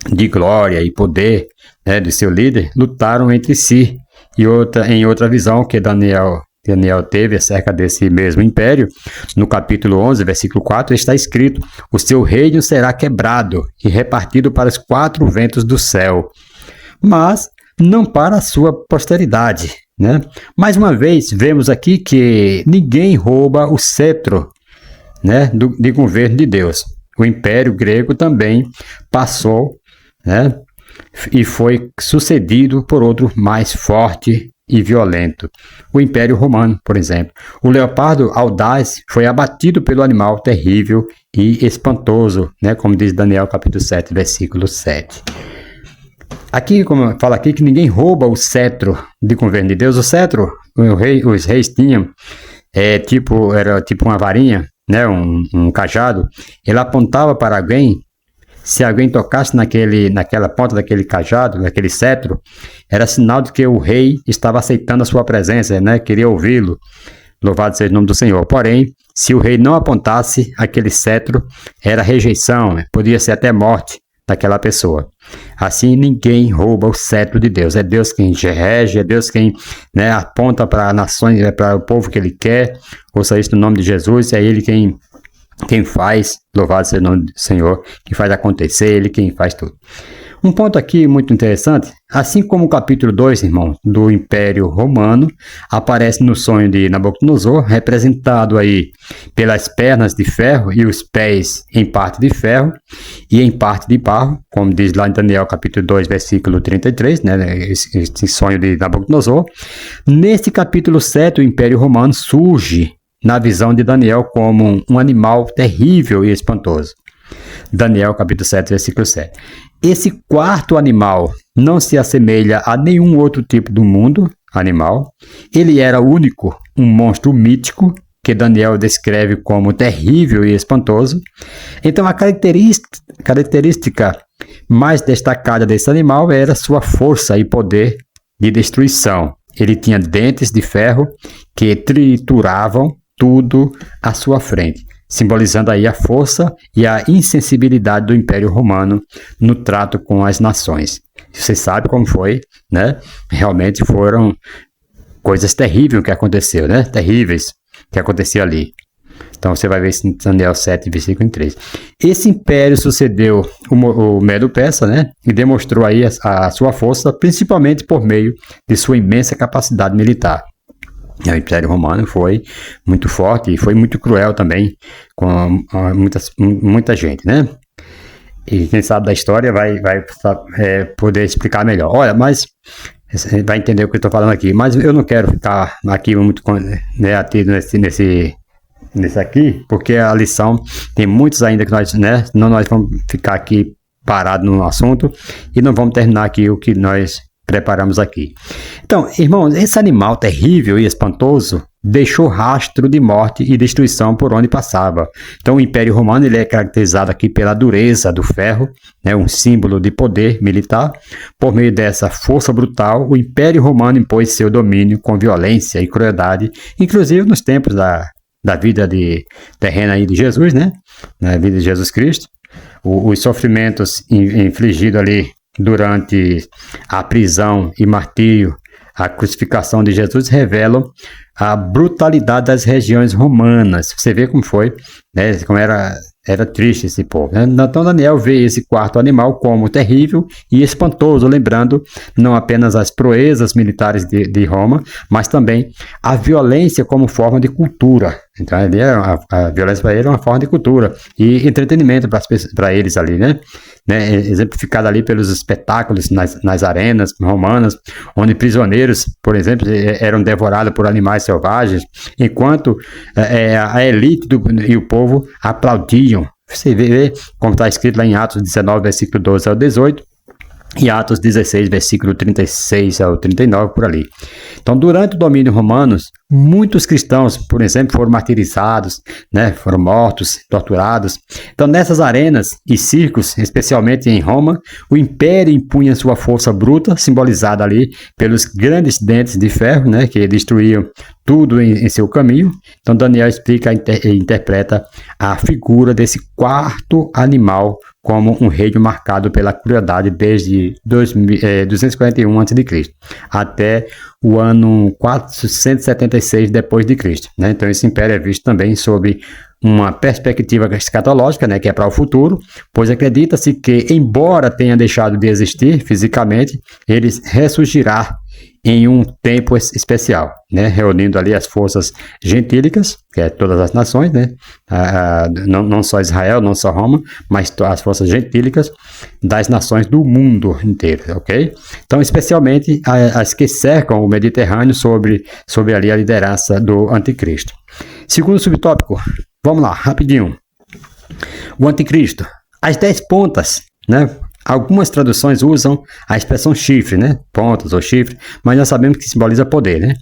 de glória e poder, né, de seu líder, lutaram entre si. E em outra visão que Daniel teve acerca desse mesmo império, no capítulo 11, versículo 4, está escrito: o seu reino será quebrado e repartido para os 4 ventos do céu, mas não para a sua posteridade, né? Mais uma vez, vemos aqui que ninguém rouba o cetro, né, de governo de Deus. O Império Grego também passou, né, e foi sucedido por outro mais forte e violento. O Império Romano, por exemplo. O leopardo audaz foi abatido pelo animal terrível e espantoso, né, como diz Daniel capítulo 7, versículo 7. Aqui, como fala aqui, que ninguém rouba o cetro de governo de Deus. O cetro, os reis tinham, era tipo uma varinha, né, um cajado. Ele apontava para alguém. Se alguém tocasse naquela ponta daquele cajado, daquele cetro, era sinal de que o rei estava aceitando a sua presença, né, queria ouvi-lo. Louvado seja o nome do Senhor. Porém, se o rei não apontasse aquele cetro, era rejeição, podia ser até morte daquela pessoa. Assim, ninguém rouba o cetro de Deus. É Deus quem rege, é Deus quem, né, aponta para nações, para o povo que Ele quer. Ouça isso no nome de Jesus, é Ele quem faz, louvado seja o nome do Senhor, que faz acontecer, Ele quem faz tudo. Um ponto aqui muito interessante, assim como o capítulo 2, irmão, do Império Romano, aparece no sonho de Nabucodonosor, representado aí pelas pernas de ferro e os pés em parte de ferro e em parte de barro, como diz lá em Daniel capítulo 2, versículo 33, né, esse sonho de Nabucodonosor. Nesse capítulo 7, o Império Romano surge na visão de Daniel como um animal terrível e espantoso. Daniel capítulo 7, versículo 7. Esse quarto animal não se assemelha a nenhum outro tipo do mundo animal. Ele era único, um monstro mítico que Daniel descreve como terrível e espantoso. Então a característica mais destacada desse animal era sua força e poder de destruição. Ele tinha dentes de ferro que trituravam tudo à sua frente, simbolizando aí a força e a insensibilidade do Império Romano no trato com as nações. Você sabe como foi, né? Realmente foram coisas terríveis que aconteceu, né? Terríveis que aconteceu ali. Então você vai ver isso em Daniel 7, versículo 3. Esse império sucedeu o Medo-Persa, né? E demonstrou aí a sua força, principalmente por meio de sua imensa capacidade militar. O Império Romano foi muito forte e foi muito cruel também com muita gente, né? E quem sabe da história vai poder explicar melhor. Olha, mas você vai entender o que eu estou falando aqui. Mas eu não quero ficar aqui muito, né, ativo nesse aqui, porque a lição tem muitos ainda que nós, né? Senão nós vamos ficar aqui parados no assunto e não vamos terminar aqui o que nós preparamos aqui. Então, irmãos, esse animal terrível e espantoso deixou rastro de morte e destruição por onde passava. Então, o Império Romano ele é caracterizado aqui pela dureza do ferro, né, um símbolo de poder militar. Por meio dessa força brutal, o Império Romano impôs seu domínio com violência e crueldade, inclusive nos tempos da vida terrena aí de Jesus, né, na vida de Jesus Cristo. Os sofrimentos infligidos ali durante a prisão e martírio, a crucificação de Jesus revelam a brutalidade das regiões romanas. Você vê como foi, né? Como era triste esse povo, né? Então Daniel vê esse quarto animal como terrível e espantoso, lembrando não apenas as proezas militares de Roma, mas também a violência como forma de cultura. Então a violência para ele é uma forma de cultura e entretenimento para eles ali, né? Exemplificado ali pelos espetáculos nas arenas romanas, onde prisioneiros, por exemplo, eram devorados por animais selvagens, enquanto a elite e o povo aplaudiam. Você vê como está escrito lá em Atos 19, versículo 12 ao 18, e Atos 16, versículo 36 ao 39, por ali. Então, durante o domínio romano, muitos cristãos, por exemplo, foram martirizados, né, foram mortos, torturados. Então, nessas arenas e circos, especialmente em Roma, o império impunha sua força bruta, simbolizada ali pelos grandes dentes de ferro, né, que destruíam tudo em seu caminho. Então, Daniel explica e interpreta a figura desse quarto animal como um reino marcado pela crueldade desde 241 a.C. até o ano 476 depois de Cristo, né? Então esse império é visto também sob uma perspectiva escatológica, né, que é para o futuro, pois acredita-se que, embora tenha deixado de existir fisicamente, ele ressurgirá em um tempo especial, né, reunindo ali as forças gentílicas, que é todas as nações, né, não só Israel, não só Roma, mas as forças gentílicas das nações do mundo inteiro, ok? Então, especialmente as que cercam o Mediterrâneo sobre ali a liderança do anticristo. Segundo subtópico, vamos lá, rapidinho. O anticristo, as 10 pontas, né? Algumas traduções usam a expressão chifre, né? Pontas ou chifre, mas nós sabemos que simboliza poder, né?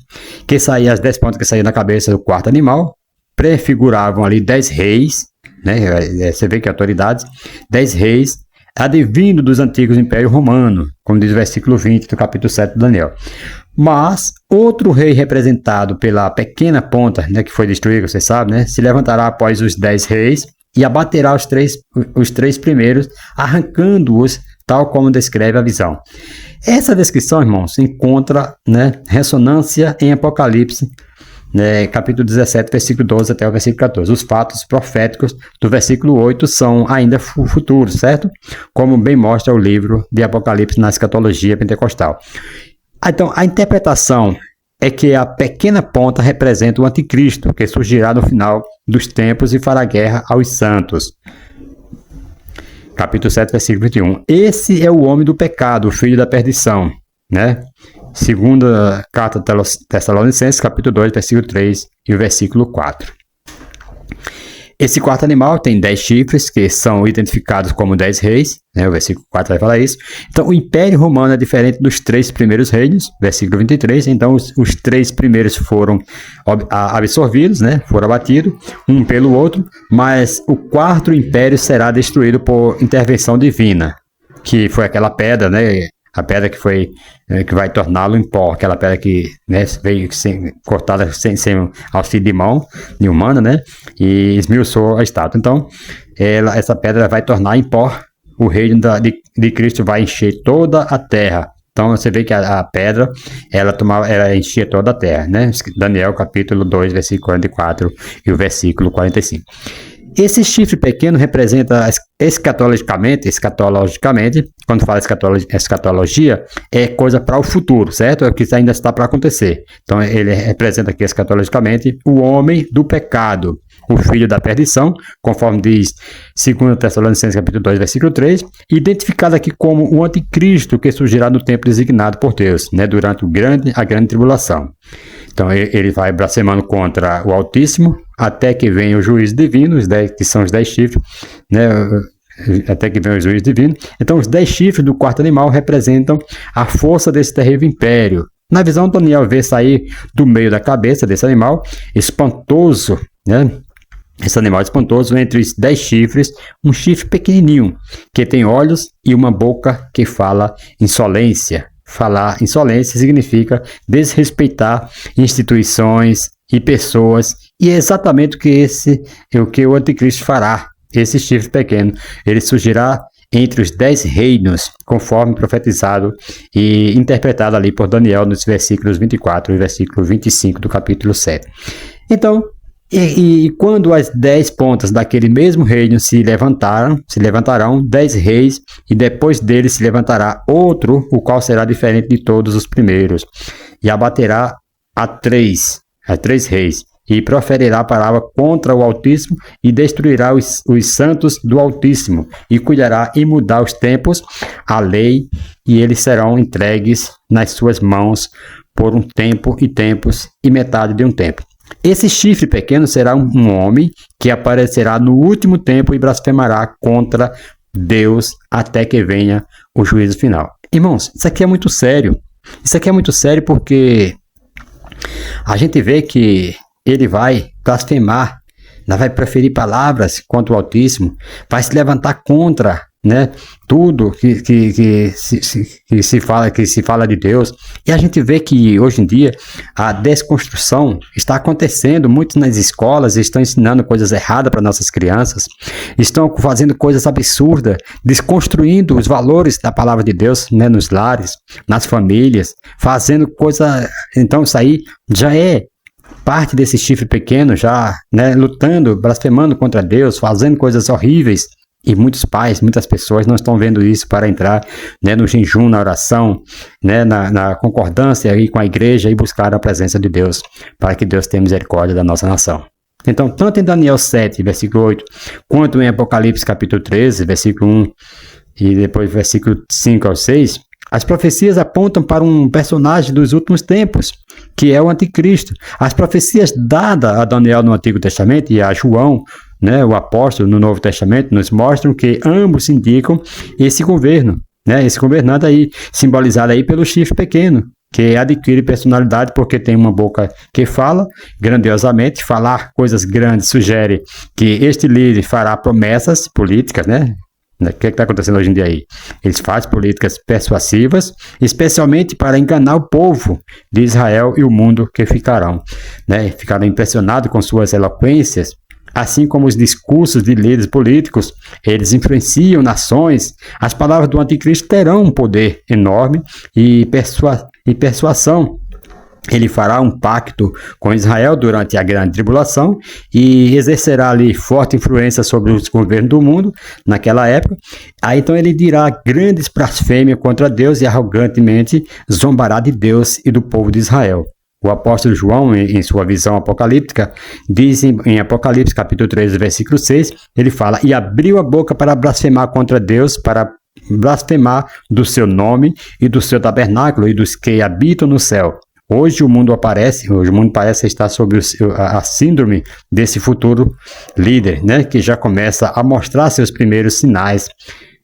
Que saía as 10 pontas que saíam da cabeça do quarto animal, prefiguravam ali 10 reis, né? Você vê que autoridades, 10 reis, advindo dos antigos impérios romanos, como diz o versículo 20 do capítulo 7 de Daniel. Mas outro rei representado pela pequena ponta, né, que foi destruída, você sabe, né? Se levantará após os 10 reis, e abaterá os três primeiros, arrancando-os, tal como descreve a visão. Essa descrição, irmãos, encontra, né, ressonância em Apocalipse, né, capítulo 17, versículo 12 até o versículo 14. Os fatos proféticos do versículo 8 são ainda futuros, certo? Como bem mostra o livro de Apocalipse na escatologia pentecostal. Então, a interpretação é que a pequena ponta representa o anticristo, que surgirá no final dos tempos e fará guerra aos santos. Capítulo 7, versículo 21. Esse é o homem do pecado, o filho da perdição, né? Segunda carta Tessalonicenses, capítulo 2, versículo 3 e o versículo 4. Esse quarto animal tem 10 chifres, que são identificados como 10 reis, né? O versículo 4 vai falar isso. Então, o Império Romano é diferente dos 3 primeiros reinos, versículo 23. Então, os 3 primeiros foram absorvidos, né? Foram abatidos, um pelo outro, mas o quarto império será destruído por intervenção divina, que foi aquela pedra, né? A pedra que vai torná-lo em pó, aquela pedra que, né, veio cortada sem auxílio de mão humana, né, e esmiuçou a estátua. Então, essa pedra vai tornar em pó, o reino de Cristo vai encher toda a terra. Então, você vê que a pedra, ela enchia toda a terra, né? Daniel, capítulo 2, versículo 44 e o versículo 45. Esse chifre pequeno representa escatologicamente, quando fala escatologia, é coisa para o futuro, certo? É o que ainda está para acontecer. Então, ele representa aqui escatologicamente o homem do pecado, o filho da perdição, conforme diz 2 Tessalonicenses capítulo 2, versículo 3, identificado aqui como o anticristo que surgirá no tempo designado por Deus, né, durante a grande tribulação. Então, ele vai blasfemando contra o Altíssimo, até que venha o juízo divino, que são os 10 chifres, né, até que venha o juízo divino. Então, os 10 chifres do quarto animal representam a força desse terrível império. Na visão, Daniel vê sair do meio da cabeça desse animal espantoso, né? Esse animal espantoso, entre os 10 chifres, um chifre pequenininho, que tem olhos e uma boca que fala insolência. Falar insolência significa desrespeitar instituições e pessoas, e é exatamente o que o anticristo fará. Esse chifre pequeno, ele surgirá entre os 10 reinos, conforme profetizado e interpretado ali por Daniel nos versículos 24 e versículo 25 do capítulo 7. Então, e quando as 10 pontas daquele mesmo reino se levantarão 10 reis, e depois deles se levantará outro, o qual será diferente de todos os primeiros, e abaterá a três reis, e proferirá palavra contra o Altíssimo, e destruirá os santos do Altíssimo, e cuidará em mudar os tempos, a lei, e eles serão entregues nas suas mãos por um tempo e tempos, e metade de um tempo. Esse chifre pequeno será um homem que aparecerá no último tempo e blasfemará contra Deus até que venha o juízo final. Irmãos, isso aqui é muito sério. Isso aqui é muito sério porque a gente vê que ele vai blasfemar, vai proferir palavras contra o Altíssimo, vai se levantar contra, né, tudo que se fala de Deus. E a gente vê que hoje em dia a desconstrução está acontecendo. Muitos nas escolas estão ensinando coisas erradas para nossas crianças, estão fazendo coisas absurdas, desconstruindo os valores da palavra de Deus, né, nos lares, nas famílias, fazendo coisa. Então isso aí já é parte desse chifre pequeno, já, né, lutando, blasfemando contra Deus, fazendo coisas horríveis. E muitos pais, muitas pessoas não estão vendo isso para entrar, né, no jejum, na oração, né, na concordância aí com a igreja e buscar a presença de Deus, para que Deus tenha misericórdia da nossa nação. Então, tanto em Daniel 7, versículo 8, quanto em Apocalipse capítulo 13, versículo 1, e depois versículo 5 ao 6, as profecias apontam para um personagem dos últimos tempos, que é o anticristo. As profecias dadas a Daniel no Antigo Testamento e a João, né, o apóstolo no Novo Testamento, nos mostram que ambos indicam esse governo, né, esse governante aí, simbolizado aí pelo chifre pequeno, que adquire personalidade porque tem uma boca que fala grandiosamente. Falar coisas grandes sugere que este líder fará promessas políticas, né? O que está acontecendo hoje em dia aí? Eles fazem políticas persuasivas, especialmente para enganar o povo de Israel e o mundo que ficarão, né? Ficarão impressionados com suas eloquências. Assim como os discursos de líderes políticos, eles influenciam nações. As palavras do anticristo terão um poder enorme e persuasão. Ele fará um pacto com Israel durante a grande tribulação e exercerá ali forte influência sobre os governos do mundo naquela época. Aí então ele dirá grandes blasfêmias contra Deus e arrogantemente zombará de Deus e do povo de Israel. O apóstolo João, em sua visão apocalíptica, diz em Apocalipse capítulo 13, versículo 6, ele fala: "E abriu a boca para blasfemar contra Deus, para blasfemar do seu nome e do seu tabernáculo e dos que habitam no céu." Hoje o mundo parece estar sob a síndrome desse futuro líder, né, que já começa a mostrar seus primeiros sinais.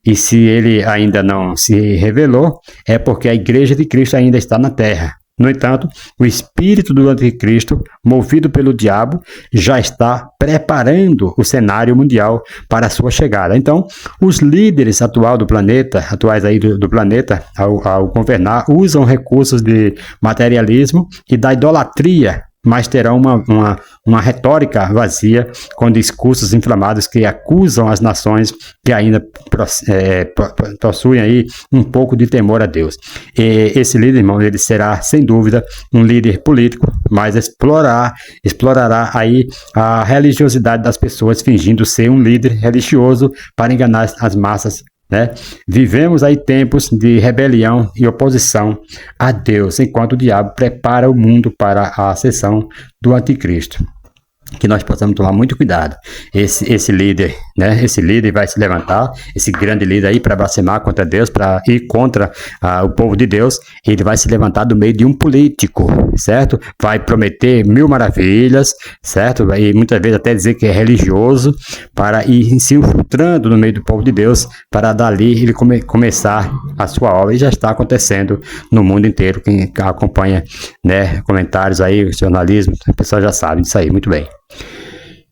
E se ele ainda não se revelou, é porque a igreja de Cristo ainda está na terra. No entanto, o espírito do anticristo, movido pelo diabo, já está preparando o cenário mundial para a sua chegada. Então, os líderes atuais do planeta, ao governar, usam recursos de materialismo e da idolatria, mas terão uma retórica vazia com discursos inflamados que acusam as nações que ainda possuem aí um pouco de temor a Deus. E esse líder, irmão, ele será sem dúvida um líder político, mas explorará aí a religiosidade das pessoas, fingindo ser um líder religioso para enganar as massas, né? Vivemos aí tempos de rebelião e oposição a Deus, enquanto o diabo prepara o mundo para a ascensão do anticristo. Que nós possamos tomar muito cuidado. Esse líder, né? Esse líder vai se levantar, esse grande líder aí, para blasfemar contra Deus, para ir contra o povo de Deus. Ele vai se levantar do meio de um político, certo? Vai prometer 1000 maravilhas, certo? E muitas vezes até dizer que é religioso, para ir se infiltrando no meio do povo de Deus, para dali ele começar a sua obra. E já está acontecendo no mundo inteiro. Quem acompanha, né, comentários aí, jornalismo, a pessoa já sabe disso aí muito bem.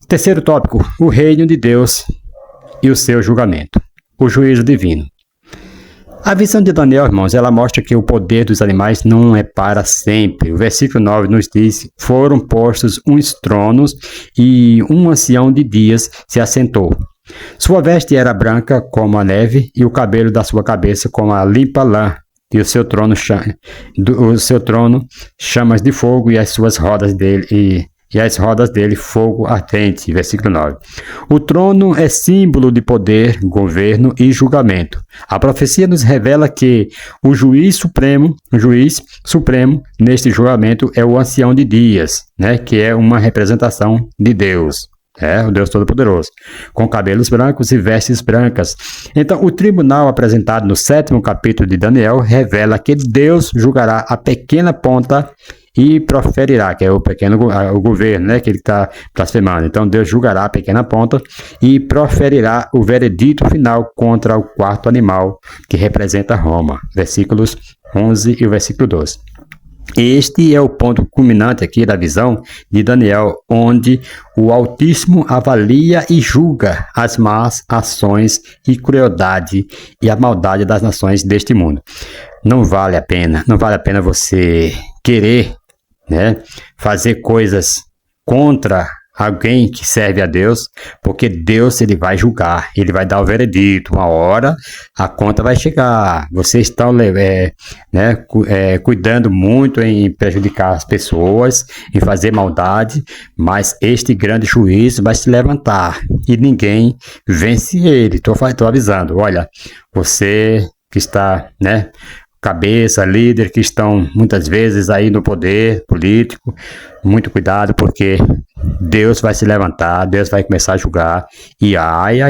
Terceiro tópico: o reino de Deus e o seu julgamento, o juízo divino. A visão de Daniel, irmãos, ela mostra que o poder dos animais não é para sempre. O versículo 9 nos diz: foram postos uns tronos e um ancião de dias se assentou. Sua veste era branca como a neve e o cabelo da sua cabeça como a limpa lã. E o seu trono chamas de fogo e as suas rodas dele e as rodas dele fogo ardente. Versículo 9. O trono é símbolo de poder, governo e julgamento. A profecia nos revela que o juiz supremo neste julgamento é o ancião de dias, né, que é uma representação de Deus. O Deus Todo-Poderoso, com cabelos brancos e vestes brancas. Então, o tribunal apresentado no 7º capítulo de Daniel revela que Deus julgará a pequena ponta e proferirá, que é o o governo, né, que ele está blasfemando. Então Deus julgará a pequena ponta e proferirá o veredito final contra o quarto animal, que representa Roma. Versículos 11 e o versículo 12. Este é o ponto culminante aqui da visão de Daniel, onde o Altíssimo avalia e julga as más ações e crueldade e a maldade das nações deste mundo. Não vale a pena você querer, né, fazer coisas contra alguém que serve a Deus, porque Deus ele vai julgar, ele vai dar o veredito. Uma hora a conta vai chegar. Vocês estão cuidando muito em prejudicar as pessoas, em fazer maldade, mas este grande juízo vai se levantar e ninguém vence ele. Estou avisando. Olha, você que está, né, cabeça, líder, que estão muitas vezes aí no poder político, muito cuidado, porque Deus vai se levantar, Deus vai começar a julgar, e ai,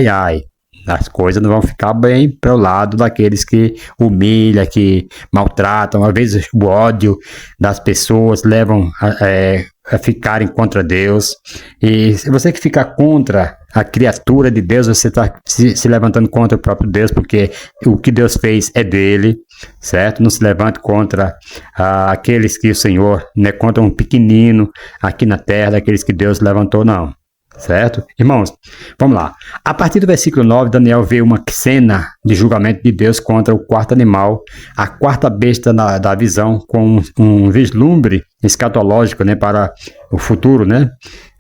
as coisas não vão ficar bem para o lado daqueles que humilham, que maltratam. Às vezes o ódio das pessoas levam a ficarem contra Deus, e se você que fica contra a criatura de Deus, você está se levantando contra o próprio Deus, porque o que Deus fez é dele, certo? Não se levante contra aqueles que o Senhor, né, contra um pequenino aqui na terra, daqueles que Deus levantou, não. Certo? Irmãos, vamos lá. A partir do versículo 9, Daniel vê uma cena de julgamento de Deus contra o quarto animal, a quarta besta da visão, com um vislumbre escatológico, né, para o futuro, né?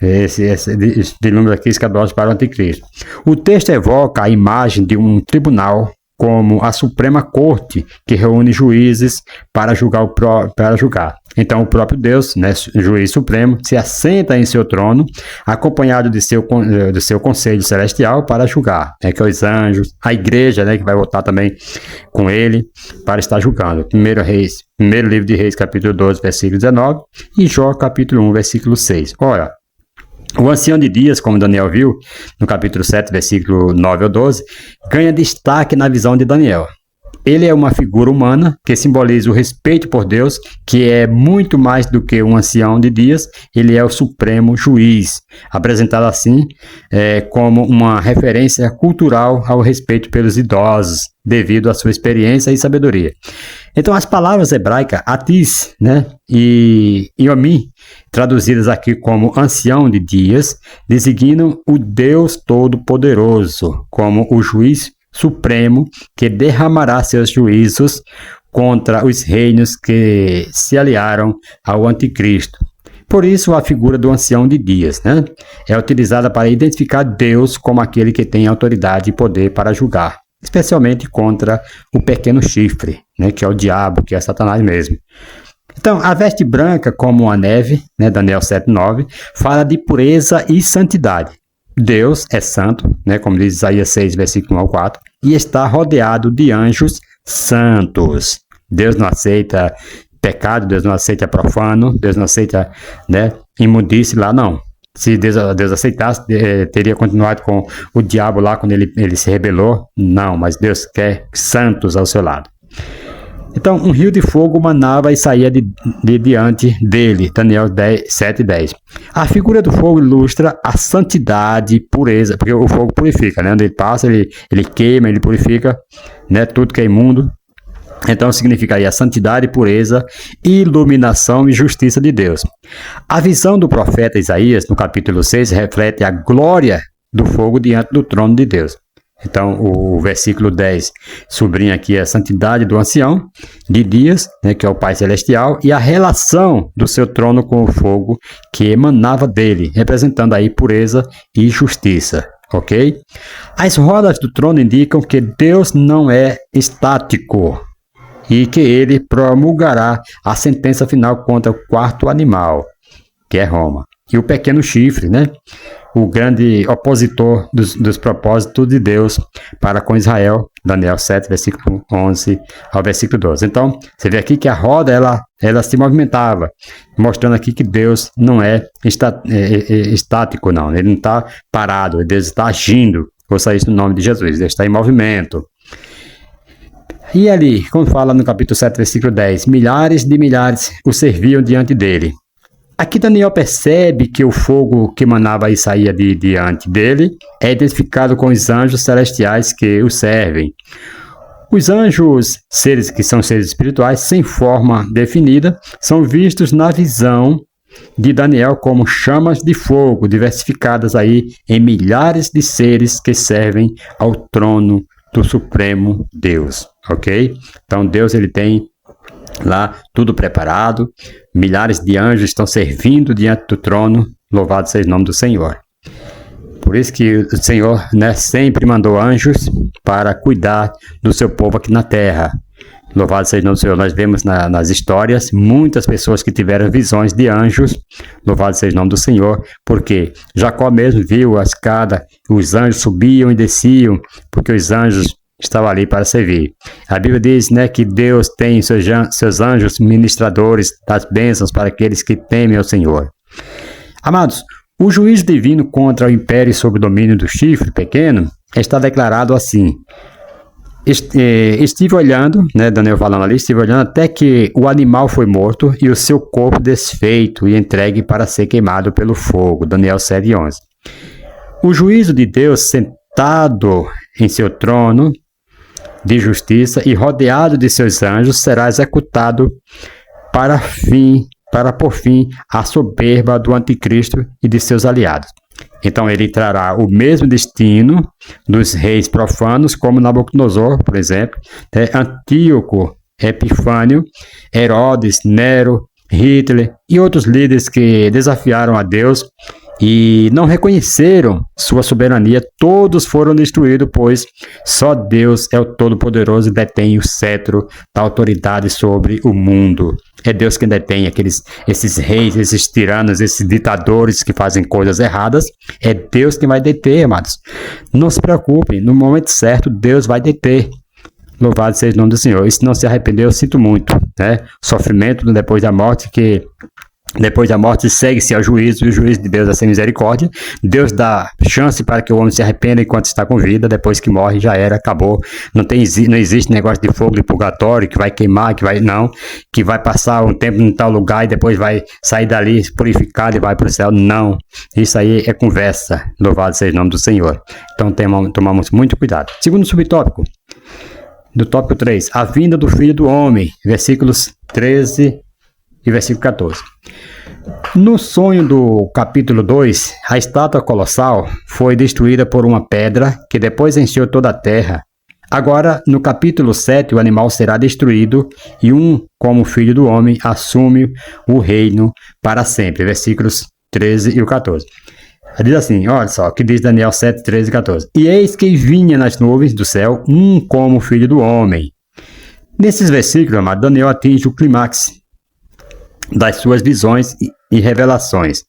Esse vislumbre aqui escatológico para o anticristo. O texto evoca a imagem de um tribunal como a Suprema Corte, que reúne juízes para julgar. Então, o próprio Deus, né, juiz supremo, se assenta em seu trono, acompanhado do seu conselho celestial para julgar, né, que é os anjos, a igreja, né, que vai votar também com ele para estar julgando. Primeiro livro de Reis, capítulo 12, versículo 19, e Jó, capítulo 1, versículo 6. Olha, o ancião de dias, como Daniel viu, no capítulo 7, versículo 9 ao 12, ganha destaque na visão de Daniel. Ele é uma figura humana que simboliza o respeito por Deus, que é muito mais do que um ancião de dias. Ele é o supremo juiz, apresentado assim como uma referência cultural ao respeito pelos idosos, devido à sua experiência e sabedoria. Então, as palavras hebraicas atis, né, e yomi, traduzidas aqui como ancião de dias, designam o Deus Todo-Poderoso como o juiz supremo que derramará seus juízos contra os reinos que se aliaram ao anticristo. Por isso, a figura do ancião de dias, né, é utilizada para identificar Deus como aquele que tem autoridade e poder para julgar, especialmente contra o pequeno chifre, né, que é o diabo, que é Satanás mesmo. Então, a veste branca como a neve, né, Daniel 7:9, fala de pureza e santidade. Deus é santo, né, como diz Isaías 6, versículo 1 ao 4, e está rodeado de anjos santos. Deus não aceita pecado, Deus não aceita profano, Deus não aceita, né, imundice lá, não. Se Deus aceitasse, teria continuado com o diabo lá quando ele se rebelou. Não, mas Deus quer santos ao seu lado. Então, um rio de fogo manava e saía de diante dele. Daniel 7:10. A figura do fogo ilustra a santidade e pureza, porque o fogo purifica, né? Onde ele passa, ele queima, ele purifica, né, tudo que é imundo. Então, significaria a santidade, pureza, iluminação e justiça de Deus. A visão do profeta Isaías, no capítulo 6, reflete a glória do fogo diante do trono de Deus. Então, o versículo 10 sublinha aqui a santidade do ancião de dias, né, que é o Pai Celestial, e a relação do seu trono com o fogo que emanava dele, representando aí pureza e justiça. Ok? As rodas do trono indicam que Deus não é estático e que ele promulgará a sentença final contra o quarto animal, que é Roma. E o pequeno chifre, né? O grande opositor dos propósitos de Deus para com Israel, Daniel 7, versículo 11 ao versículo 12. Então, você vê aqui que a roda, ela se movimentava, mostrando aqui que Deus não é estático, não. Ele não está parado, Deus está agindo. Ouça isso no nome de Jesus, Deus está em movimento. E ali, quando fala no capítulo 7, versículo 10, milhares de milhares o serviam diante dele. Aqui Daniel percebe que o fogo que emanava e saía diante dele é identificado com os anjos celestiais que o servem. Os anjos, seres que são seres espirituais, sem forma definida, são vistos na visão de Daniel como chamas de fogo, diversificadas aí em milhares de seres que servem ao trono do Supremo Deus, ok? Então Deus ele tem lá tudo preparado, milhares de anjos estão servindo diante do trono, louvado seja o nome do Senhor. Por isso que o Senhor, sempre mandou anjos para cuidar do seu povo aqui na terra. Louvado seja o nome do Senhor. Nós vemos nas histórias muitas pessoas que tiveram visões de anjos. Louvado seja o nome do Senhor. Porque Jacó mesmo viu a escada, os anjos subiam e desciam, porque os anjos estavam ali para servir. A Bíblia diz, que Deus tem seus anjos ministradores das bênçãos para aqueles que temem ao Senhor. Amados, o juízo divino contra o império sob o domínio do chifre pequeno está declarado assim. Estive olhando, Daniel falando ali, estive olhando até que o animal foi morto e o seu corpo desfeito e entregue para ser queimado pelo fogo. Daniel 7:11. O juízo de Deus sentado em seu trono de justiça e rodeado de seus anjos será executado para por fim a soberba do anticristo e de seus aliados. Então ele trará o mesmo destino dos reis profanos, como Nabucodonosor, por exemplo, Antíoco, Epifânio, Herodes, Nero, Hitler e outros líderes que desafiaram a Deus e não reconheceram sua soberania. Todos foram destruídos, pois só Deus é o Todo-Poderoso e detém o cetro da autoridade sobre o mundo. É Deus quem detém esses reis, esses tiranos, esses ditadores que fazem coisas erradas. É Deus quem vai deter, amados. Não se preocupem, no momento certo Deus vai deter. Louvado seja o nome do Senhor. E se não se arrependeu, eu sinto muito, Sofrimento depois da morte, que depois da morte segue-se ao juízo, e o juízo de Deus é sem misericórdia. Deus dá chance para que o homem se arrependa enquanto está com vida. Depois que morre, já era, acabou. Não existe negócio de fogo de purgatório, que vai queimar, que vai passar um tempo em tal lugar e depois vai sair dali purificado e vai para o céu. Não, isso aí é conversa. Louvado seja o nome do Senhor. Então tomamos muito cuidado. Segundo subtópico, do tópico 3, a vinda do Filho do Homem, versículos 13 e versículo 14. No sonho do capítulo 2, a estátua colossal foi destruída por uma pedra que depois encheu toda a terra. Agora, no capítulo 7, o animal será destruído e como filho do homem, assume o reino para sempre. Versículos 13 e 14. Diz assim, olha só, que diz Daniel 7, 13 e 14. E eis que vinha nas nuvens do céu como filho do homem. Nesses versículos, amado, Daniel atinge o clímax das suas visões e revelações.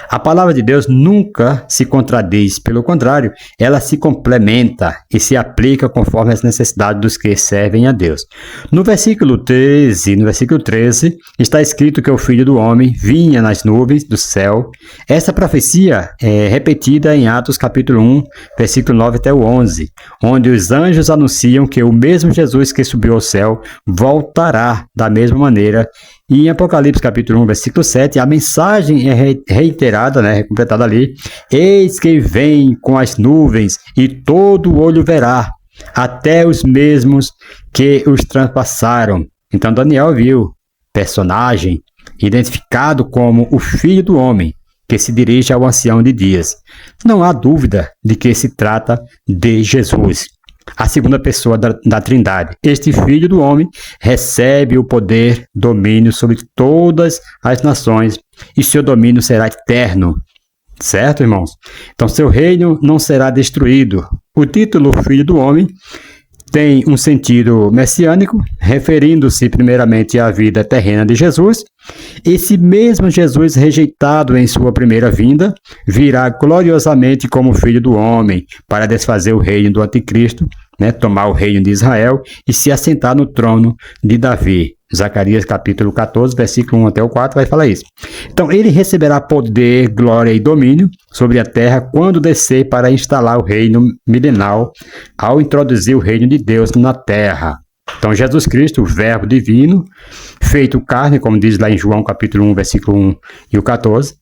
A palavra de Deus nunca se contradiz, pelo contrário, ela se complementa e se aplica conforme as necessidades dos que servem a Deus. No versículo 13, está escrito que o Filho do Homem vinha nas nuvens do céu. Essa profecia é repetida em Atos capítulo 1, versículo 9 até o 11, onde os anjos anunciam que o mesmo Jesus que subiu ao céu voltará da mesma maneira. E em Apocalipse capítulo 1, versículo 7, a mensagem é reiterada, completada ali. Eis que vem com as nuvens e todo olho verá, até os mesmos que os transpassaram. Então Daniel viu personagem identificado como o Filho do Homem, que se dirige ao ancião de dias. Não há dúvida de que se trata de Jesus, a segunda pessoa da Trindade. Este Filho do Homem recebe o poder, domínio sobre todas as nações, e seu domínio será eterno. Certo, irmãos? Então, seu reino não será destruído. O título Filho do Homem tem um sentido messiânico, referindo-se primeiramente à vida terrena de Jesus. Esse mesmo Jesus, rejeitado em sua primeira vinda, virá gloriosamente como Filho do Homem para desfazer o reino do anticristo, tomar o reino de Israel e se assentar no trono de Davi. Zacarias capítulo 14, versículo 1 até o 4 vai falar isso. Então, ele receberá poder, glória e domínio sobre a terra quando descer para instalar o reino milenal, ao introduzir o reino de Deus na terra. Então, Jesus Cristo, o verbo divino, feito carne, como diz lá em João capítulo 1, versículo 1 e o 14,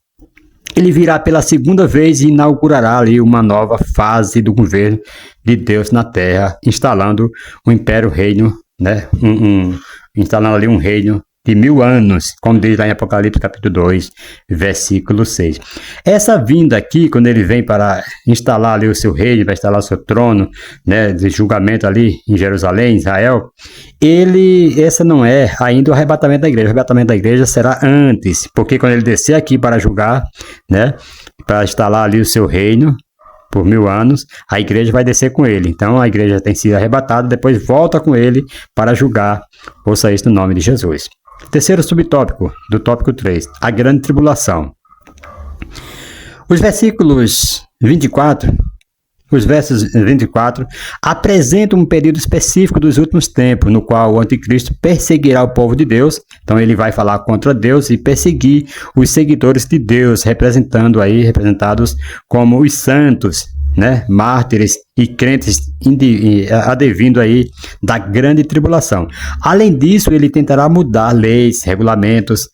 ele virá pela segunda vez e inaugurará ali uma nova fase do governo de Deus na terra, instalando o império-reino, né? Instalando ali um reino de 1000 anos, como diz lá em Apocalipse capítulo 2, versículo 6. Essa vinda aqui, quando ele vem para instalar ali o seu reino, vai instalar o seu trono, né, de julgamento ali em Jerusalém, Israel, essa não é ainda o arrebatamento da igreja. O arrebatamento da igreja será antes, porque quando ele descer aqui para julgar, né, para instalar ali o seu reino, por 1000 anos, a igreja vai descer com ele. Então a igreja tem sido arrebatada, depois volta com ele para julgar. Ouça isso no nome de Jesus. Terceiro subtópico, do tópico 3, a grande tribulação. Os versos 24 apresentam um período específico dos últimos tempos, no qual o anticristo perseguirá o povo de Deus. Então ele vai falar contra Deus e perseguir os seguidores de Deus, representados como os santos, né, mártires e crentes advindo aí da grande tribulação. Além disso, ele tentará mudar leis, regulamentos,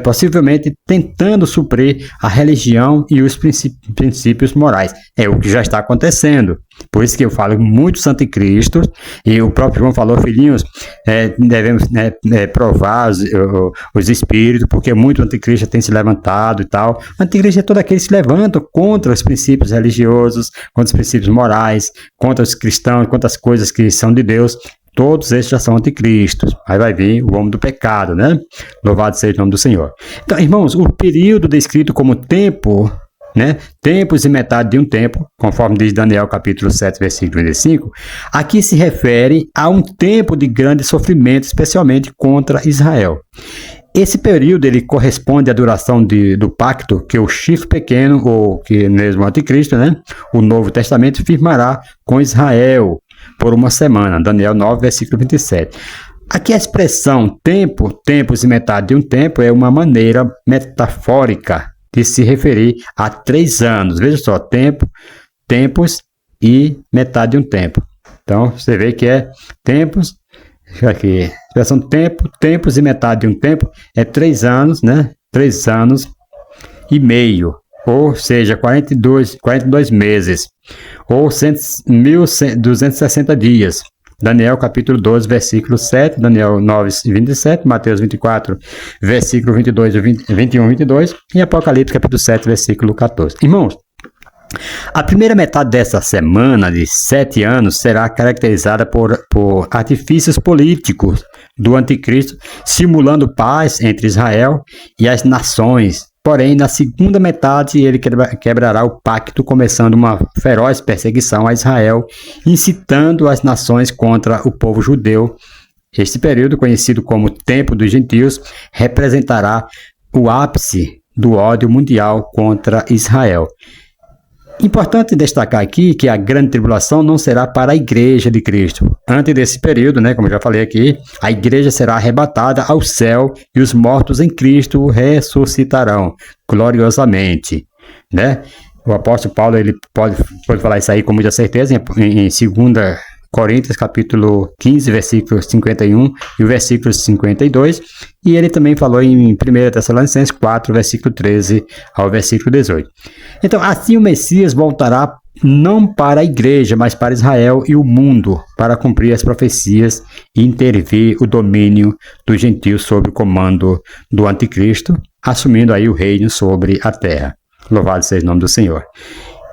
possivelmente tentando suprir a religião e os princípios morais. É o que já está acontecendo. Por isso que eu falo muitos anticristos, e o próprio João falou, filhinhos, devemos provar os espíritos, porque muito anticristo tem se levantado e tal. O anticristo é todo aquele que se levanta contra os princípios religiosos, contra os princípios morais, contra os cristãos, contra as coisas que são de Deus. Todos esses já são anticristos. Aí vai vir o homem do pecado, né? Louvado seja o nome do Senhor. Então, irmãos, o período descrito como tempo, né? Tempos e metade de um tempo, conforme diz Daniel capítulo 7, versículo 25, aqui se refere a um tempo de grande sofrimento, especialmente contra Israel. Esse período ele corresponde à duração do pacto que o chifre pequeno, ou que mesmo o anticristo, né? O Novo Testamento firmará com Israel por uma semana. Daniel 9, versículo 27. Aqui a expressão tempo, tempos e metade de um tempo é uma maneira metafórica de se referir a 3 anos. Veja só, tempo, tempos e metade de um tempo. Então, você vê que é tempos, aqui, a expressão tempo, tempos e metade de um tempo é 3 anos, né? 3 anos e meio. Ou seja, 42 meses, ou 1.260 dias. Daniel capítulo 12, versículo 7, Daniel 9, 27, Mateus 24, versículo 22, 21, 22, e Apocalipse capítulo 7, versículo 14. Irmãos, a primeira metade dessa semana de 7 anos será caracterizada por artifícios políticos do anticristo, simulando paz entre Israel e as nações. Porém, na segunda metade, ele quebrará o pacto, começando uma feroz perseguição a Israel, incitando as nações contra o povo judeu. Este período, conhecido como Tempo dos Gentios, representará o ápice do ódio mundial contra Israel. Importante destacar aqui que a grande tribulação não será para a igreja de Cristo. Antes desse período, né, como eu já falei aqui, a igreja será arrebatada ao céu e os mortos em Cristo ressuscitarão gloriosamente, né? O apóstolo Paulo ele pode falar isso aí com muita certeza em 2 Coríntios, capítulo 15, versículo 51 e o versículo 52. E ele também falou em 1 Tessalonicenses 4, versículo 13 ao versículo 18. Então, assim o Messias voltará não para a igreja, mas para Israel e o mundo, para cumprir as profecias e intervir o domínio dos gentios sob o comando do anticristo, assumindo aí o reino sobre a terra. Louvado seja o nome do Senhor.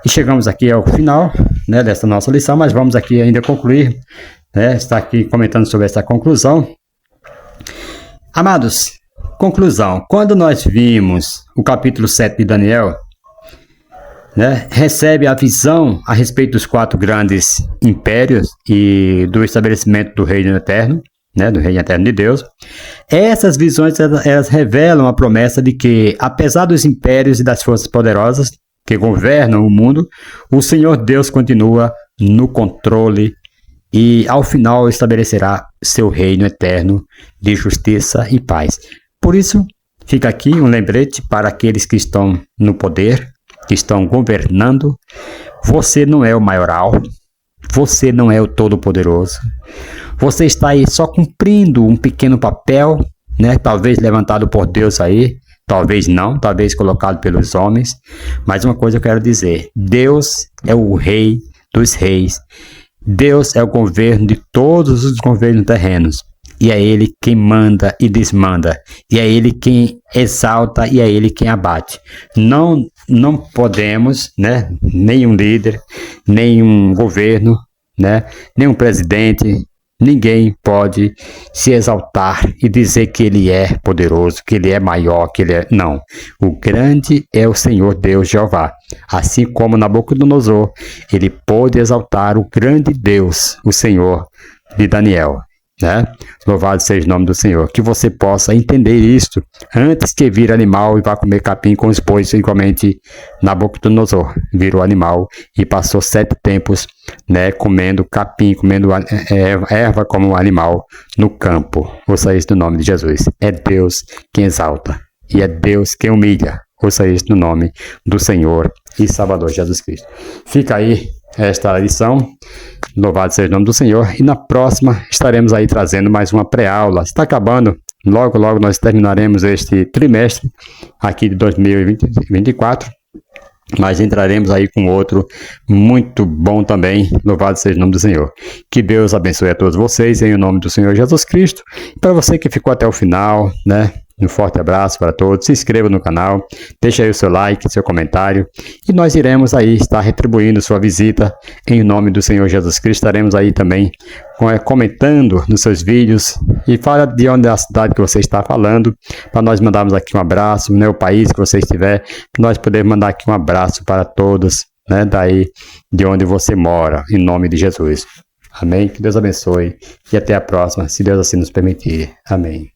E chegamos aqui ao final, né, dessa nossa lição, mas vamos aqui ainda concluir, né, estar aqui comentando sobre essa conclusão. Amados, conclusão. Quando nós vimos o capítulo 7 de Daniel, né, recebe a visão a respeito dos 4 grandes impérios e do estabelecimento do reino eterno, né, do reino eterno de Deus. Essas visões elas revelam a promessa de que, apesar dos impérios e das forças poderosas que governam o mundo, o Senhor Deus continua no controle e, ao final, estabelecerá seu reino eterno de justiça e paz. Por isso, fica aqui um lembrete para aqueles que estão no poder, que estão governando. Você não é o maioral, você não é o todo-poderoso, Você está aí só cumprindo um pequeno papel, né? Talvez levantado por Deus aí, talvez não, talvez colocado pelos homens. Mas uma coisa eu quero dizer: Deus é o Rei dos reis. Deus é o governo de todos os governos terrenos. E é Ele quem manda e desmanda. E é Ele quem exalta e é Ele quem abate. Não podemos, né? Nenhum líder, nenhum governo, né? Nenhum presidente, ninguém pode se exaltar e dizer que Ele é poderoso, que Ele é maior, que Ele é... Não. O grande é o Senhor Deus Jeová. Assim como Nabucodonosor, ele pôde exaltar o grande Deus, o Senhor de Daniel. Né? Louvado seja o nome do Senhor. Que você possa entender isto antes que vire animal e vá comer capim com os bois, igualmente Nabucodonosor virou animal e passou 7 tempos, né, comendo capim, comendo erva como um animal no campo. Ouça isso no nome de Jesus. É Deus quem exalta e é Deus quem humilha. Ouça isso no nome do Senhor e Salvador Jesus Cristo. Fica aí esta lição. Louvado seja o nome do Senhor. E na próxima estaremos aí trazendo mais uma pré-aula. Está acabando. Logo, logo nós terminaremos este trimestre aqui de 2024. Mas entraremos aí com outro muito bom também. Louvado seja o nome do Senhor. Que Deus abençoe a todos vocês em nome do Senhor Jesus Cristo. E para você que ficou até o final, né? Um forte abraço para todos. Se inscreva no canal, deixe aí o seu like, seu comentário. E nós iremos aí estar retribuindo sua visita em nome do Senhor Jesus Cristo. Estaremos aí também comentando nos seus vídeos. E fala de onde é a cidade que você está falando, para nós mandarmos aqui um abraço, né? O país que você estiver, para nós podermos mandar aqui um abraço para todos, né? Daí de onde você mora, em nome de Jesus. Amém? Que Deus abençoe e até a próxima, se Deus assim nos permitir. Amém.